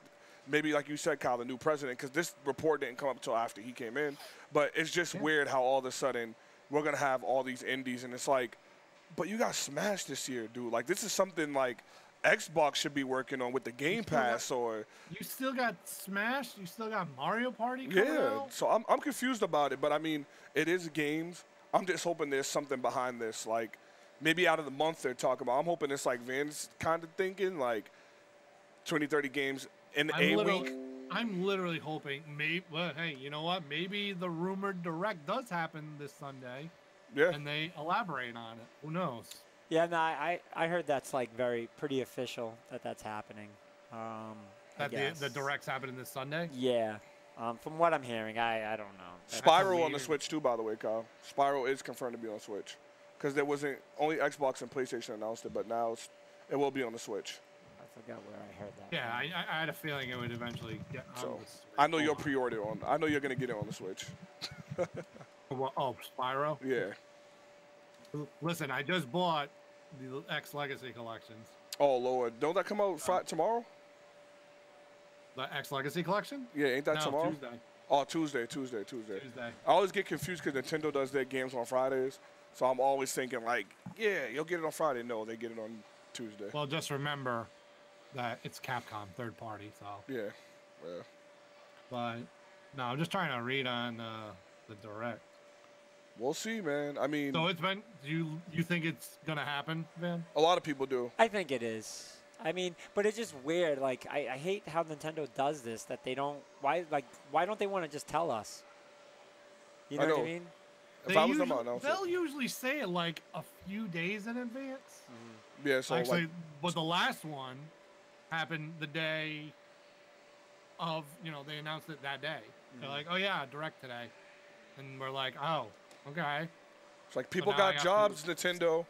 maybe, like you said, Kyle, the new president, because this report didn't come up until after he came in. But it's just weird how all of a sudden we're going to have all these indies, and it's like, but you got Smash this year, dude. Like, this is something like Xbox should be working on with the Game Pass or You still got Smash. You still got Mario Party coming yeah. out. So I'm confused about it, but I mean, it is games. I'm just hoping there's something behind this, like maybe out of the month they're talking about. I'm hoping it's like Van's kind of thinking, like 20, 30 games in a week. I'm literally hoping, well, hey, you know what? Maybe the rumored direct does happen this Sunday, Yeah, and they elaborate on it. Who knows? Yeah, no, I heard that's like pretty official that that's happening. I That guess. the direct's happening this Sunday. Yeah. From what I'm hearing, I don't know. Spiral on the weird- Switch too, by the way, Kyle. Spiral is confirmed to be on Switch because there wasn't only Xbox and PlayStation announced it, but now it will be on the Switch. I forgot where I heard that. Yeah, from. I had a feeling it would eventually get on So the Switch. I know you'll pre-order on. I know you're gonna get it on the Switch. Oh, Spyro. Yeah. Listen, I just bought the X Legacy collections. Oh Lord, don't that come out tomorrow? The X Legacy collection? Yeah, ain't that No, tomorrow? Tuesday. Oh, Tuesday. Tuesday. I always get confused because Nintendo does their games on Fridays, so I'm always thinking like, yeah, you'll get it on Friday. No, they get it on Tuesday. Well, just remember that it's Capcom, third party. So, Yeah, yeah. but no, I'm just trying to read on the direct. We'll see, man. I mean, So it's been. You think it's gonna happen, Van? a lot of people do. I think it is. I mean, but it's just weird. Like, I hate how Nintendo does this. That they don't. Why don't they want to just tell us? You I know what I know. mean? If I was them, I'd announce They'll it. usually say it like a few days in advance. Yeah, so Actually, like, but the last one happened the day of. They announced it that day. They're like, "Oh yeah, direct today," and we're like, "Oh, okay." it's like people now I got have jobs, Nintendo.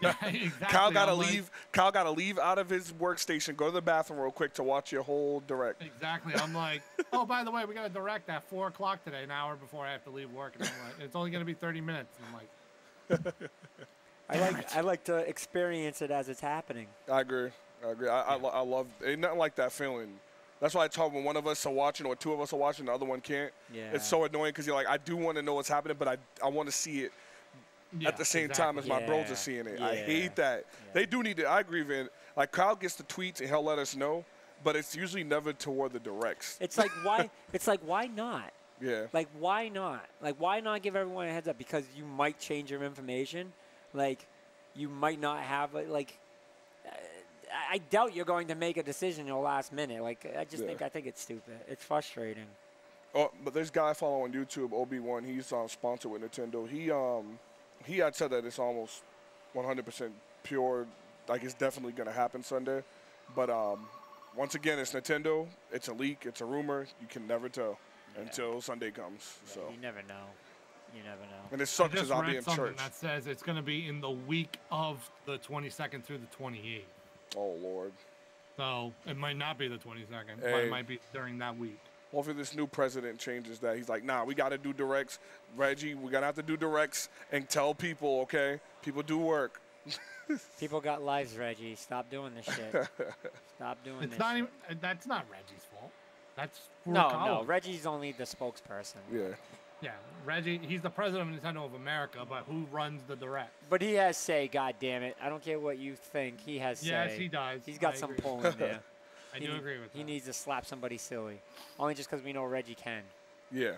Yeah, exactly. Kyle gotta I'm like, leave. Kyle gotta leave out of his workstation, go to the bathroom real quick to watch your whole direct. Exactly. I'm like, oh, by the way, we got a direct at 4 o'clock today, an hour before I have to leave work. And I'm like, it's only going to be 30 minutes. And I'm like, I like to experience it as it's happening. I agree. I love. Ain't nothing like that feeling. That's why I talk when one of us are watching or two of us are watching, the other one can't. Yeah. It's so annoying because you're like, I do want to know what's happening, but I want to see it Yeah, at the same exactly. time as my bros Yeah. are seeing it. I Yeah. hate that. Yeah. They do need to. I agree, Vin. Like Kyle gets the tweets and he'll let us know, but it's usually never toward the directs. It's like why? It's like why not? Yeah. Like why not? Like why not give everyone a heads up? Because you might change your information. Like you might not have like. I doubt you're going to make a decision in the last minute. Like I think it's stupid. It's frustrating. Oh, but this guy I follow on YouTube, OB1. He's sponsored with Nintendo. He had said that it's almost 100% pure. Like it's definitely gonna happen Sunday. But once again, it's Nintendo. It's a leak. It's a rumor. You can never tell until Sunday comes. Yeah, So you never know. You never know. and it sucks because I I'll just be read in something church. that says it's going to be in the week of the 22nd through the 28th. Oh Lord. So it might not be the 22nd, but Hey. it might be during that week. Hopefully this new president changes that. He's like, nah, we got to do directs. Reggie, we're going to have to do directs and tell people, okay? People do work. People got lives, Reggie. Stop doing this shit. Stop doing It's this. not even. That's not Reggie's fault. That's for No, college. Reggie's only the spokesperson. Yeah. Yeah, Reggie. He's the president of Nintendo of America, but who runs the direct? But he has say, God damn it. I don't care what you think. He has say. Yes, he does. He's got I some agree. pull in there. I do agree with that. He needs to slap somebody silly. Only just because we know Reggie can. Yeah.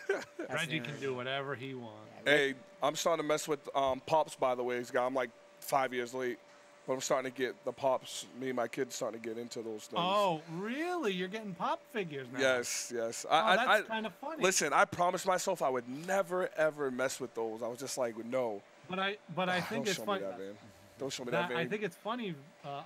That's Reggie the can only- do whatever he wants. Hey, I'm starting to mess with Pops, by the way. I'm like 5 years late. But I'm starting to get the Pops. Me and my kids starting to get into those things. Oh, really? You're getting pop figures now? Yes, yes. Oh, that's kind of funny. Listen, I promised myself I would never, ever mess with those. I was just like, no. But I think Don't it's show me funny. that, man. Don't show me that, man. I think it's funny,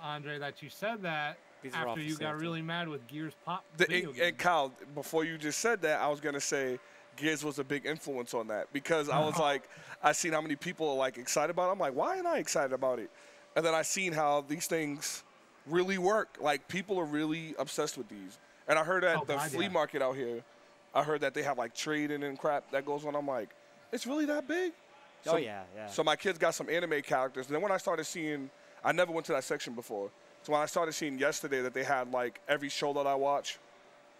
Andre, that you said that These are all after you got facilitated. really mad with Gears Pop. Video And games. Kyle, before you just said that, I was going to say Gears was a big influence on that because I was like, I seen how many people are like excited about it. I'm like, why am I excited about it? And then I seen how these things really work. Like people are really obsessed with these. And I heard at the God, flea yeah. market out here, I heard that they have like trading and crap that goes on. I'm like, it's really that big? Oh, yeah. So my kids got some anime characters. And then when I started seeing, I never went to that section before. So when I started seeing yesterday that they had like every show that I watch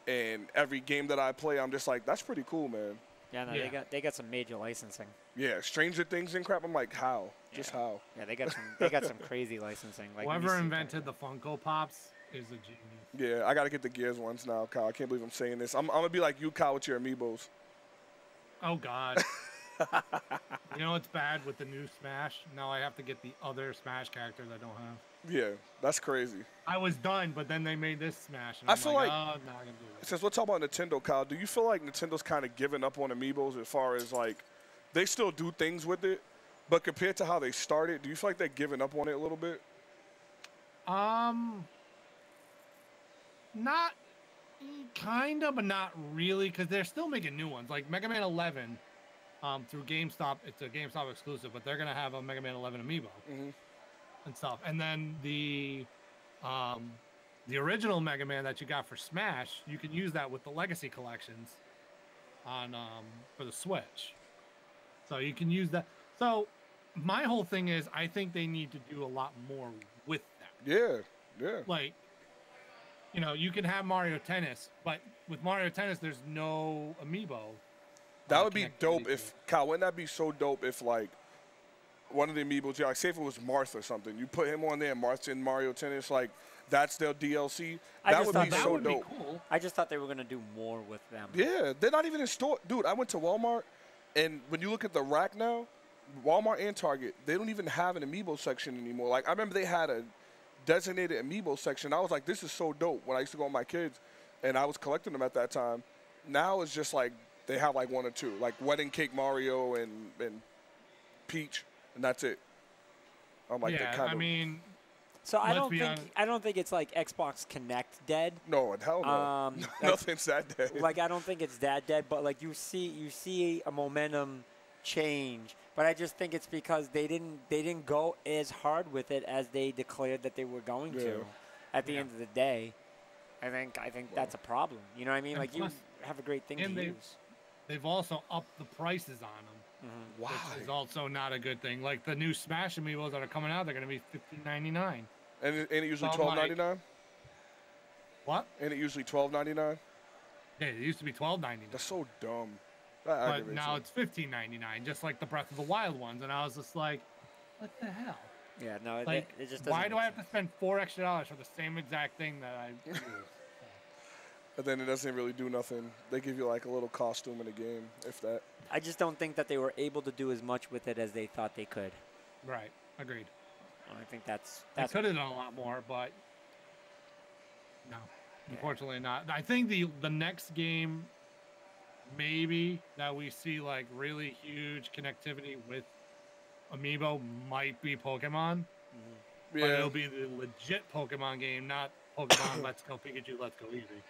and every game that I play, I'm just like, that's pretty cool, man. Yeah, no, Yeah. they got some major licensing. Yeah, Stranger Things and crap. I'm like, how? Just how? Yeah, they got some crazy licensing. Like when you Whoever see invented the Funko Pops is a genius. Yeah, I got to get the Gears ones now, Kyle. I can't believe I'm saying this. I'm going to be like you, Kyle, with your amiibos. Oh God. You know what's bad with the new Smash? Now I have to get the other Smash characters I don't have. Yeah, that's crazy. I was done, but then they made this Smash. And I I'm feel like, like- oh, I'm not gonna do this. Since we're talking about Nintendo, Kyle, do you feel like Nintendo's kind of giving up on amiibos as far as like they still do things with it, but compared to how they started, do you feel like they're giving up on it a little bit? Not kind of, but not really, because they're still making new ones. Like Mega Man 11, through GameStop, it's a GameStop exclusive, but they're gonna have a Mega Man 11 amiibo and stuff. And then the original Mega Man that you got for Smash, you can use that with the Legacy collections on for the Switch. So you can use that. So my whole thing is, I think they need to do a lot more with that. Yeah, yeah. Like, you know, you can have Mario Tennis, but with Mario Tennis, there's no amiibo. That would be connectivity dope to if, it. Kyle, wouldn't that be so dope if, like, one of the amiibos, yeah, like, say if it was Marth or something, you put him on there, Marth's in Mario Tennis, like, that's their DLC. I That just would thought be that so would dope. be cool. I just thought they were gonna do more with them. Yeah, they're not even in store. Dude, I went to Walmart, and when you look at the rack now, Walmart and Target, they don't even have an amiibo section anymore. Like, I remember they had a designated amiibo section. I was like, this is so dope when I used to go with my kids, and I was collecting them at that time. Now it's just like they have like one or two, like Wedding Cake Mario and Peach, and that's it. I'm like, Yeah, they kind I of mean, So I Let's don't be think honest. I don't think it's like Xbox Connect dead. no, hell no, nothing's that day. Like I don't think it's that dead, but like you see a momentum change. But I just think it's because they didn't go as hard with it as they declared that they were going Yeah. to. At the end of the day, I think that's a problem. You know what I mean? And Like plus- you have a great thing and to they- use. they've also upped the prices on them, Why? which is also not a good thing. Like the new Smash amiibos that are coming out, they're going to be $15.99. And it usually So I'm like- $12.99. What? And it usually $12.99. Yeah, it used to be $12.99. That's so dumb. but now it's $15.99, just like the Breath of the Wild ones. And I was just like, what the hell? Yeah, no, like, it just doesn't. Why do I have to spend $4 extra for the same exact thing that I use? And then it doesn't really do nothing. They give you like a little costume in the game, if that. I just don't think that they were able to do as much with it as they thought they could. Right. Agreed. I think that's they could have done a lot more, but no, unfortunately not. I think the next game, maybe that we see like really huge connectivity with Amiibo might be Pokemon. Yeah. But it'll be the legit Pokemon game, not Pokemon Let's Go Pikachu, Let's Go Eevee.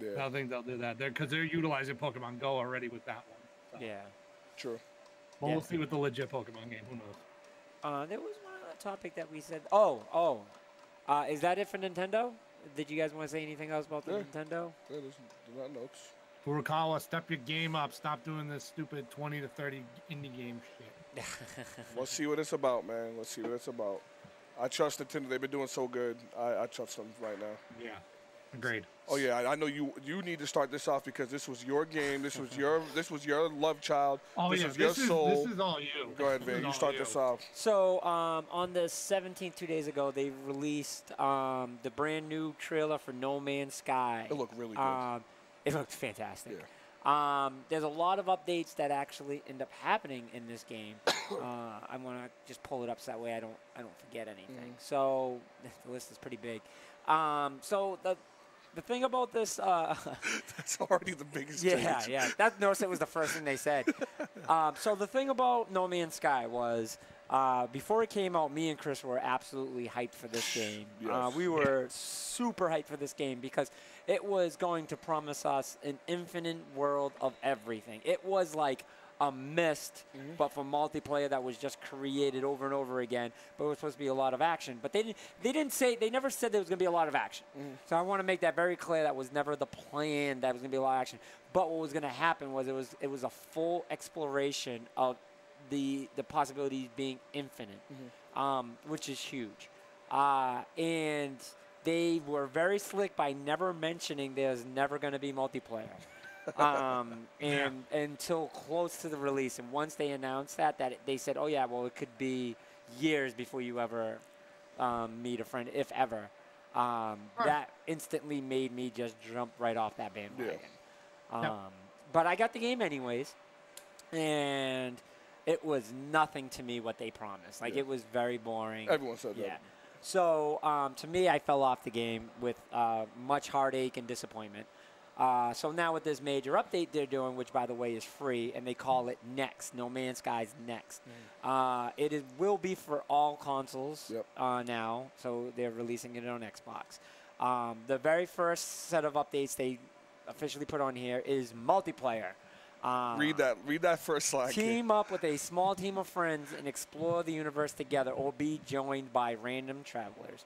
Yeah. I don't think they'll do that because they're utilizing Pokemon Go already with that one. So. Yeah. True. But we'll see with the legit Pokemon game. Who knows? There was one other topic that we said. Is that it for Nintendo? Did you guys want to say anything else about the Nintendo? Yeah, there's not notes. Furukawa, step your game up. Stop doing this stupid 20 to 30 indie game shit. Let's see what it's about, man. Let's see what it's about. I trust Nintendo. They've been doing so good. I trust them right now. Yeah. Agreed. Oh yeah, I know you need to start this off because this was your game. This was your love child. Oh this yeah, was your soul. This is all you. Go ahead, Vin. You start this off. So on the 17th, 2 days ago, they released the brand new trailer for No Man's Sky. It looked really good. It looked fantastic. Yeah. There's a lot of updates that actually end up happening in this game. I want to just pull it up so that way I don't forget anything. So the list is pretty big. So the thing about this, that's already the biggest change. Yeah. That notice it was the first thing they said. So the thing about No Man's Sky was before it came out, me and Chris were absolutely hyped for this game. Yes. We were super hyped for this game because it was going to promise us an infinite world of everything. It was like a Myst, but for multiplayer that was just created over and over again. But it was supposed to be a lot of action. But they never said there was going to be a lot of action. So I want to make that very clear. That was never the plan. That was going to be a lot of action. But what was going to happen was it was a full exploration of the possibilities being infinite, which is huge. And they were very slick by never mentioning there's never going to be multiplayer. Until close to the release, and once they announced that they said, oh yeah, well it could be years before you ever meet a friend, if ever. That instantly made me just jump right off that bandwagon. But I got the game anyways, and it was nothing to me what they promised. Like it was very boring. Everyone said that. Yeah. So to me, I fell off the game with much heartache and disappointment. So now with this major update they're doing, which by the way is free, and they call it Next, No Man's Sky's Next. It will be for all consoles now, so they're releasing it on Xbox. The very first set of updates they officially put on here is multiplayer. Read that first slide. Team up with a small team of friends and explore the universe together, or be joined by random travelers.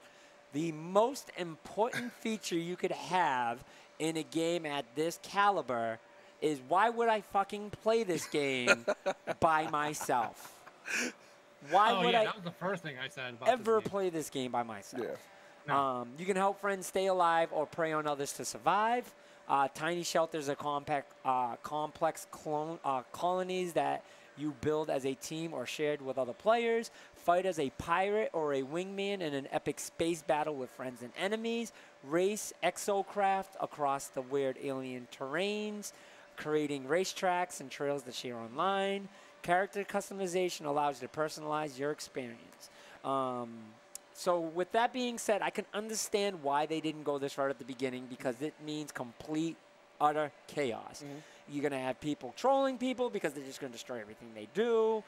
The most important feature you could have in a game at this caliber is, why would I fucking play this game by myself? Why would I that was the first thing I said about ever this game. play this game by myself? Yeah. No. You can help friends stay alive or prey on others to survive. Tiny shelters are complex colonies that you build as a team or shared with other players. Fight as a pirate or a wingman in an epic space battle with friends and enemies. Race exocraft across the weird alien terrains, creating racetracks and trails that share online. Character customization allows you to personalize your experience. So with that being said, I can understand why they didn't go this route at the beginning, because it means complete, utter chaos. You're going to have people trolling people because they're just going to destroy everything they do.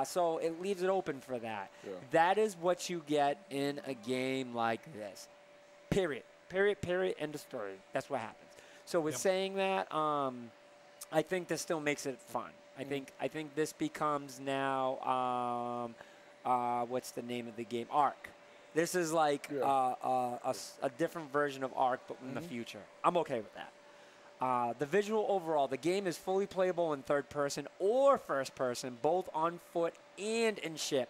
So it leaves it open for that. Yeah. That is what you get in a game like this. Period. Period, period, end of story. That's what happens. So with saying that, I think this still makes it fun. I think this becomes now, what's the name of the game? Ark. This is like a different version of Ark, but in the future. I'm okay with that. The visual overall, the game is fully playable in third person or first person, both on foot and in ship.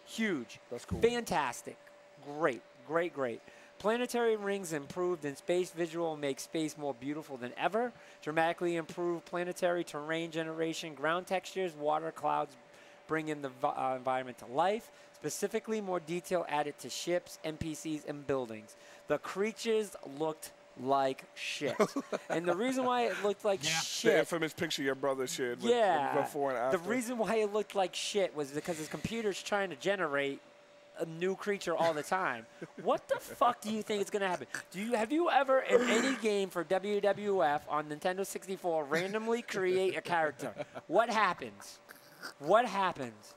Huge. That's cool. Fantastic. Great, great, great. Planetary rings improved in space visual make space more beautiful than ever. Dramatically improved planetary terrain generation, ground textures, water clouds bring in the environment to life. Specifically, more detail added to ships, NPCs, and buildings. The creatures looked like shit. And the reason why it looked like The shit. infamous picture your brother shared with before and after. The reason why it looked like shit was because his computer's trying to generate a new creature all the time. What the fuck do you think is going to happen? Have you ever in any game for WWF on Nintendo 64 randomly create a character? What happens? What happens?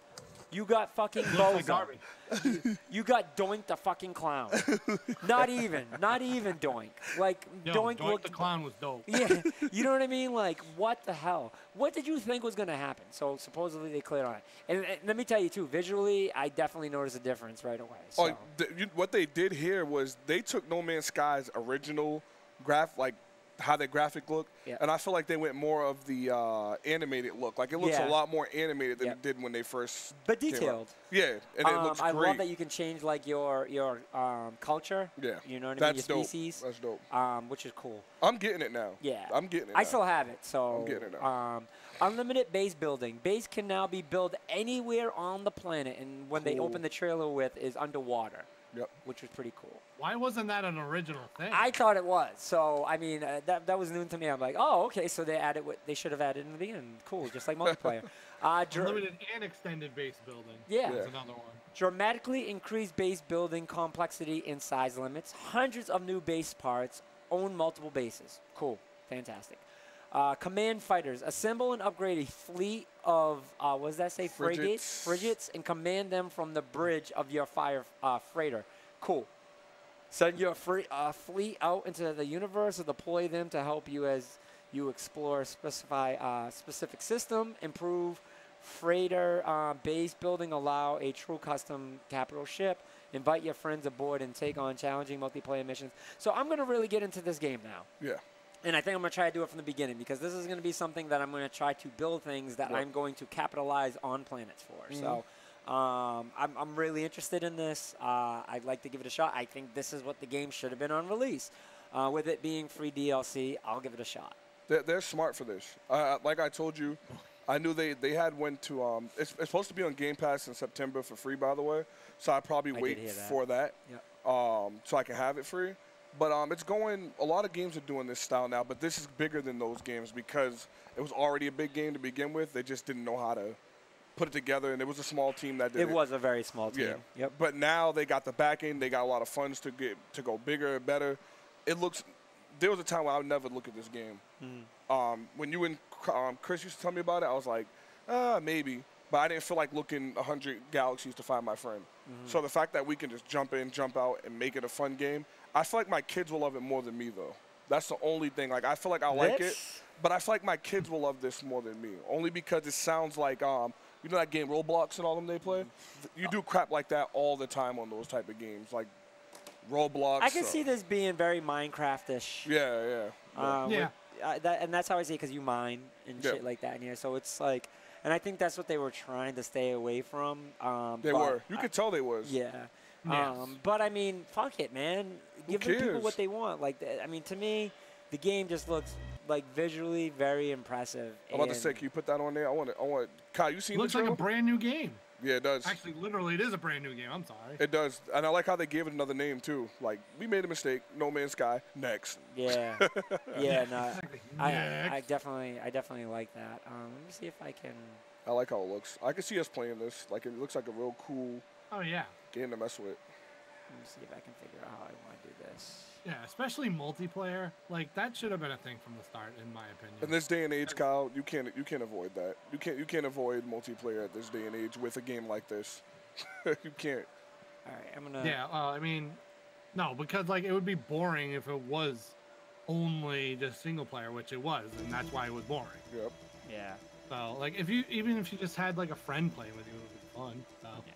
You got fucking Bozo. You got Doink the fucking clown. Not even Doink. Like, Doink looked... the clown was dope. Yeah, you know what I mean? Like, what the hell? What did you think was going to happen? So, supposedly they cleared on it. And let me tell you, too, visually, I definitely noticed a difference right away. So. What they did here was they took No Man's Sky's original how the graphic looked, and I feel like they went more of the animated look. Like, it looks a lot more animated than it did when they first But detailed. Yeah, and it looks great. I love that you can change, like, your culture. Yeah. You know what I mean? That's your dope. species. That's dope. Which is cool. I'm getting it now. Yeah. I'm getting it now. I still have it, so. I'm getting it now. Unlimited base building. Base can now be built anywhere on the planet, and when they open the trailer with is underwater. Yep. Which was pretty cool. Why wasn't that an original thing? I thought it was. So, I mean, that was new to me. I'm like, oh, okay, so they added what they should have added in the beginning. Cool, just like multiplayer. Unlimited and extended base building. Yeah. That's another one. Dramatically increased base building complexity and size limits. Hundreds of new base parts. Own multiple bases. Cool. Fantastic. Command fighters. Assemble and upgrade a fleet of, what does that say? Frigates, and command them from the bridge of your freighter. Cool. Send your fleet out into the universe or deploy them to help you as you explore specific system, improve freighter base building, allow a true custom capital ship, invite your friends aboard and take on challenging multiplayer missions. So I'm going to really get into this game now. Yeah. And I think I'm going to try to do it from the beginning because this is going to be something that I'm going to try to build things that I'm going to capitalize on planets for. So I'm really interested in this. I'd like to give it a shot. I think this is what the game should have been on release. With it being free DLC, I'll give it a shot. They're smart for this. Like I told you, I knew they had went to it's supposed to be on Game Pass in September for free, by the way. So I probably wait for that. Yep. So I can have it free. But it's going. A lot of games are doing this style now, but this is bigger than those games because it was already a big game to begin with. They just didn't know how to put it together, and it was a small team that did it. It was a very small team. Yeah. Yep. But now they got the backing. They got a lot of funds to go bigger and better. It looks. There was a time where I would never look at this game. When you and Chris used to tell me about it, I was like, maybe. But I didn't feel like looking 100 galaxies to find my friend. So the fact that we can just jump in, jump out, and make it a fun game, I feel like my kids will love it more than me, though. That's the only thing. Like, I feel like I like it, but I feel like my kids will love this more than me, only because it sounds like, you know that game Roblox and all them they play? You do crap like that all the time on those type of games, like Roblox. I can see this being very Minecraft-ish. Yeah. And that's how I see it because you mine and shit like that in here. So it's like, and I think that's what they were trying to stay away from. They were. You could tell they was. Yeah. But I mean, fuck it, man. Give the people what they want. Like, I mean, to me, the game just looks like visually very impressive. I'm about to say, can you put that on there? I want. Kyle, you seen it? Looks like a brand new game. Yeah, it does. Actually, literally, it is a brand new game. I'm sorry. It does, and I like how they gave it another name too. Like, we made a mistake. No Man's Sky. Next. Yeah. Yeah. No. I definitely like that. Let me see if I can. I like how it looks. I can see us playing this. Like, it looks like a real cool. Oh yeah. Game to mess with. Let me see if I can figure out how I want to do this. Yeah, especially multiplayer. Like, that should have been a thing from the start, in my opinion. In this day and age, Kyle, you can't avoid that. You can't avoid multiplayer at this day and age with a game like this. You can't. All right, I'm gonna. Yeah, I mean, no, because like it would be boring if it was only just single player, which it was, and that's why it was boring. Yep. Yeah. So like, even if you just had like a friend playing with you, it would be fun. So. Yeah.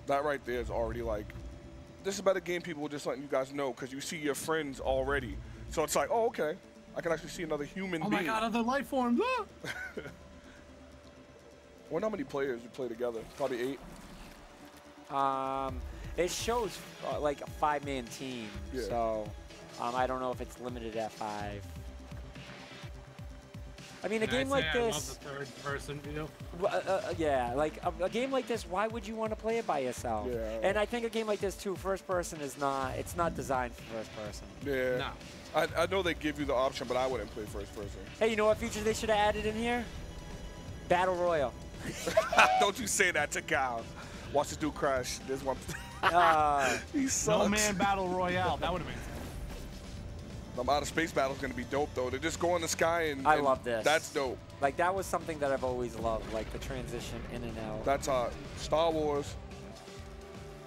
That right there is already like, this is about a game people just letting you guys know because you see your friends already. So it's like, oh, okay. I can actually see another human being. Oh my god, other life forms. I wonder how many players you play together. Probably 8. It shows like a 5-man team, Yeah. so I don't know if it's limited at 5. I mean, a game like I love this, the third-person view. yeah, like a game like this, why would you want to play it by yourself? Yeah. And I think a game like this too, first person is not. It's not designed for first person. Yeah. No. I know they give you the option, but I wouldn't play first person. Hey, you know what feature they should have added in here? Battle Royale. Don't you say that to Kyle. Watch this dude crash. There's one. He sucks. No man battle royale. That would have made sense. Outer space battle is going to be dope, though. They just go in the sky and. I love this. That's dope. Like, that was something that I've always loved, like the transition in and out. That's hot. Star Wars.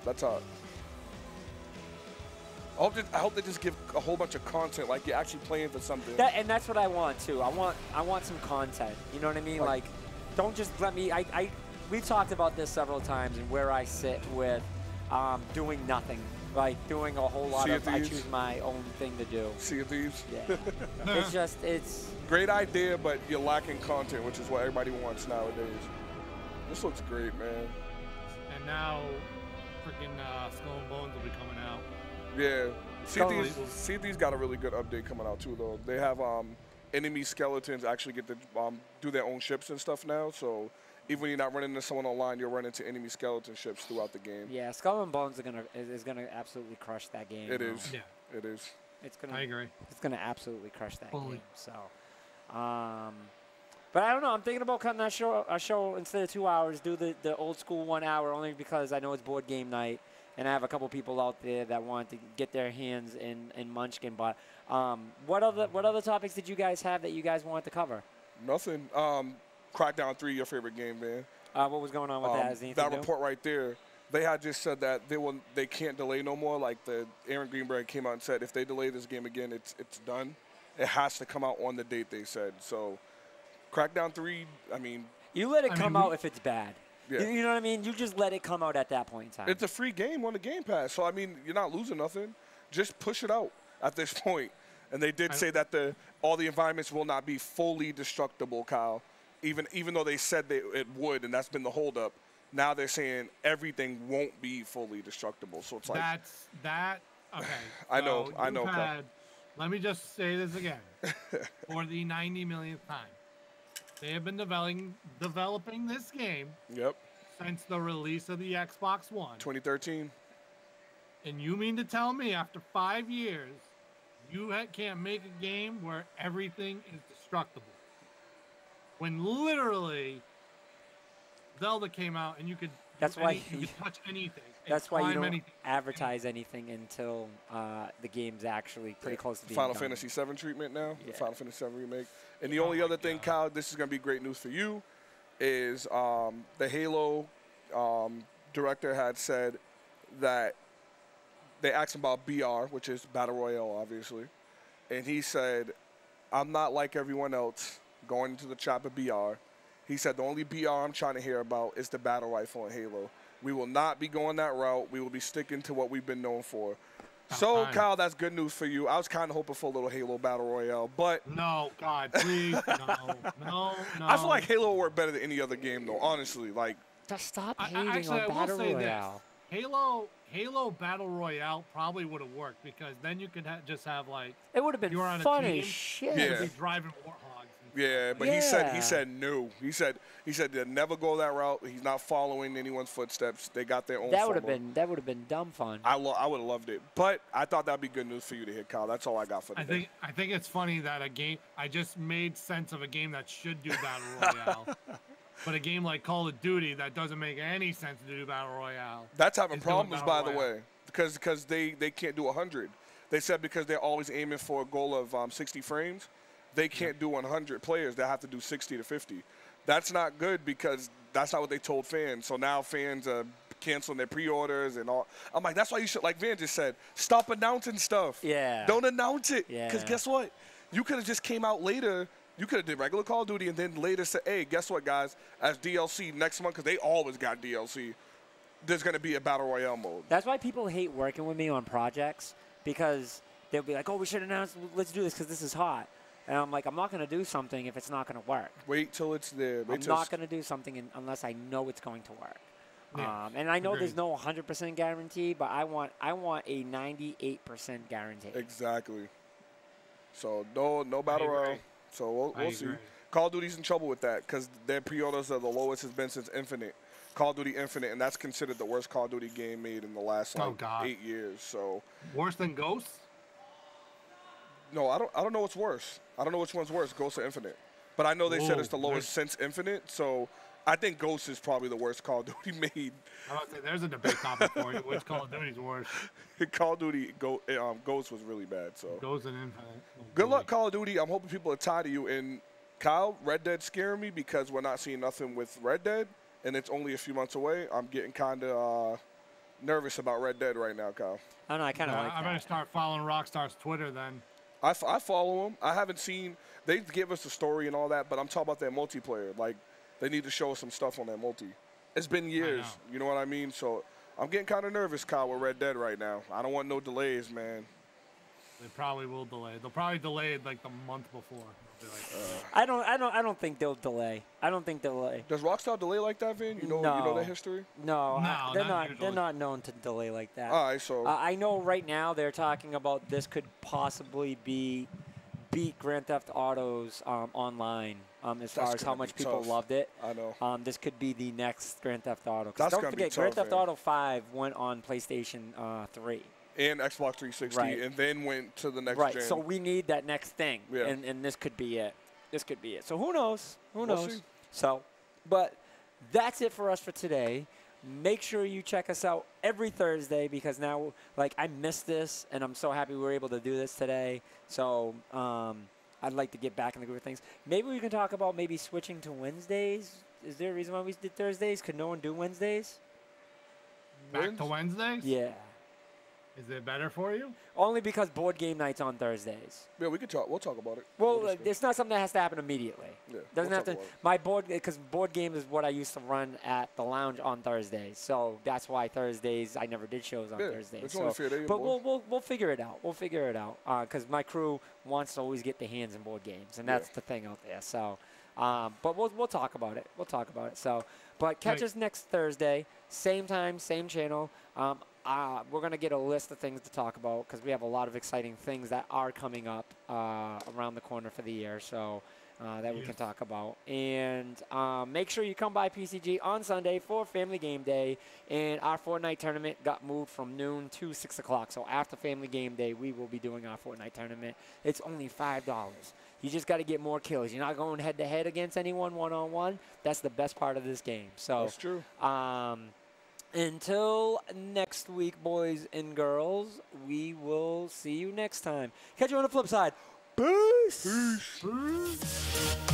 That's hot. I hope they just give a whole bunch of content, like you're actually playing for something. And that's what I want too. I want some content. You know what I mean? Like don't just let me. We've talked about this several times and where I sit with doing nothing, like doing a whole lot of. I choose my own thing to do. Sea of Thieves. Yeah. it's great idea, but you're lacking content, which is what everybody wants nowadays. This looks great, man. And now, freaking Skull and Bones will be coming out. Yeah. Sea of Thieves got a really good update coming out too, though. They have enemy skeletons actually get to do their own ships and stuff now. So even when you're not running into someone online, you'll run into enemy skeleton ships throughout the game. Yeah, Skull and Bones is gonna absolutely crush that game. It is. Yeah. It is. It's gonna. I agree. It's gonna absolutely crush that Fully. game. So, but I don't know. I'm thinking about cutting that show instead of 2 hours, do the old school 1 hour, only because I know it's board game night. And I have a couple people out there that want to get their hands in Munchkin. But what other topics did you guys have that you guys wanted to cover? Nothing. Crackdown 3, your favorite game, man. What was going on with that? Is anything that new? report right there, they had just said that they can't delay no more. Like Aaron Greenberg came out and said if they delay this game again, it's done. It has to come out on the date they said. So Crackdown 3, I mean. You let it come out if it's bad. Yeah. You know what I mean? You just let it come out at that point in time. It's a free game on the Game Pass. So, I mean, you're not losing nothing. Just push it out at this point. And they did say that all the environments will not be fully destructible, Kyle. Even though they said it would, and that's been the holdup. Now they're saying everything won't be fully destructible. So it's like. Okay. I know. Let me just say this again. For the 90 millionth time. They have been developing this game since the release of the Xbox One. 2013. And you mean to tell me after 5 years, you can't make a game where everything is destructible? When literally Zelda came out and you could you could touch anything. That's why you don't advertise anything until the game's actually pretty close to being Final done. Fantasy VII treatment now, the Final Fantasy VII remake. And the only other thing, Kyle, this is going to be great news for you, is the Halo director had said that they asked him about BR, which is Battle Royale, obviously. And he said, I'm not like everyone else going into the chopper BR. He said, the only BR I'm trying to hear about is the battle rifle in Halo. We will not be going that route. We will be sticking to what we've been known for. So, Kyle, that's good news for you. I was kind of hoping for a little Halo Battle Royale, but... No, God, please, no. I feel like Halo will work better than any other game, though, honestly. Like, just stop hating on Battle Royale. Halo Battle Royale probably would have worked because then you could just have, like... It would have been fun as shit. You could be driving Warthogs. Yeah, but he said no. He said they'll never go that route. He's not following anyone's footsteps. They got their own. That would have been dumb fun. I would have loved it, but I thought that'd be good news for you to hear, Kyle. That's all I got for today. I think it's funny that I just made sense of a game that should do Battle Royale, but a game like Call of Duty that doesn't make any sense to do Battle Royale. That's having problems, by the way, because they can't do 100. They said because they're always aiming for a goal of 60 frames. They can't do 100 players. They have to do 60 to 50. That's not good because that's not what they told fans. So now fans are canceling their pre-orders and all. I'm like, that's why you should, like Van just said, stop announcing stuff. Yeah. Don't announce it. Yeah. Because guess what? You could have just came out later. You could have did regular Call of Duty and then later said, hey, guess what, guys? As DLC next month, because they always got DLC, there's going to be a Battle Royale mode. That's why people hate working with me on projects because they'll be like, oh, we should announce, let's do this because this is hot. And I'm like, I'm not going to do something if it's not going to work. Wait till it's there. I'm not going to do something unless I know it's going to work. Yeah, And I know there's agreed. no 100% guarantee, but I want a 98% guarantee. Exactly. So no I battle agree. royale. So I we'll see. agree. Call of Duty's in trouble with that because their pre-orders are the lowest it's been since Infinite. Call of Duty Infinite, and that's considered the worst Call of Duty game made in the last Oh like God. 8 years. So Worse than Ghosts? no, I don't know what's worse. I don't know which one's worse, Ghost or Infinite. But I know they said it's the lowest since Infinite. So I think Ghost is probably the worst Call of Duty made. I'm about to say, there's a debate topic for you. Which Call of Duty's worse? Call of Duty Ghost was really bad. So Ghosts and Infinite. Oh, good boy. luck, Call of Duty. I'm hoping people are tired of you. And Kyle, Red Dead scaring me because we're not seeing nothing with Red Dead, and it's only a few months away. I'm getting kind of nervous about Red Dead right now, Kyle. I don't know. I kind of like I that. better start following Rockstar's Twitter then. I follow them. I haven't seen. They give us the story and all that, but I'm talking about their multiplayer. Like, they need to show us some stuff on their multi. It's been years. You know what I mean? So I'm getting kind of nervous, Kyle, with Red Dead right now. I don't want no delays, man. They probably will delay. They'll probably delay it like the month before. They'll be like, I don't think they'll delay. I don't think they'll delay. Does Rockstar delay like that, Vin? You know No. their history? No, No, they're not not. usually. They're not known to delay like that. All right, so I know right now they're talking about this could possibly beat Grand Theft Auto's online as far as how gonna much be people tough. loved it. I know. This could be the next Grand Theft Auto. 'Cause That's don't gonna be forget, Grand tough, Theft man. Auto 5 went on PlayStation 3. And Xbox 360, Right. and then went to the next Right. gen. So we need that next thing, Yeah. and this could be it. This could be it. So who knows? Who We'll knows? see. So, but that's it for us for today. Make sure you check us out every Thursday because now, like, I missed this, and I'm so happy we were able to do this today. So I'd like to get back in the groove of things. Maybe we can talk about maybe switching to Wednesdays. Is there a reason why we did Thursdays? Could no one do Wednesdays? back to Wednesdays? Yeah. Is it better for you? Only because board game night's on Thursdays. Yeah, we could talk. We'll talk about it. Well, We'll discuss. it's not something that has to happen immediately. Yeah, Doesn't we'll have to. talk about it. My board, because board games is what I used to run at the lounge on Thursdays. So that's why Thursdays I never did shows on Yeah, Thursdays. it's So, only fair day, but boy. we'll figure it out. We'll figure it out because my crew wants to always get their hands in board games, and that's Yeah. the thing out there. So, but we'll talk about it. We'll talk about it. So, but catch Right. us next Thursday, same time, same channel. We're going to get a list of things to talk about because we have a lot of exciting things that are coming up around the corner for the year, so that we can talk about. And make sure you come by PCG on Sunday for Family Game Day. And our Fortnite tournament got moved from noon to 6 o'clock. So after Family Game Day, we will be doing our Fortnite tournament. It's only $5. You just got to get more kills. You're not going head-to-head against anyone one-on-one. That's the best part of this game. So That's true. until next week, boys and girls, we will see you next time. Catch you on the flip side. Peace. Peace.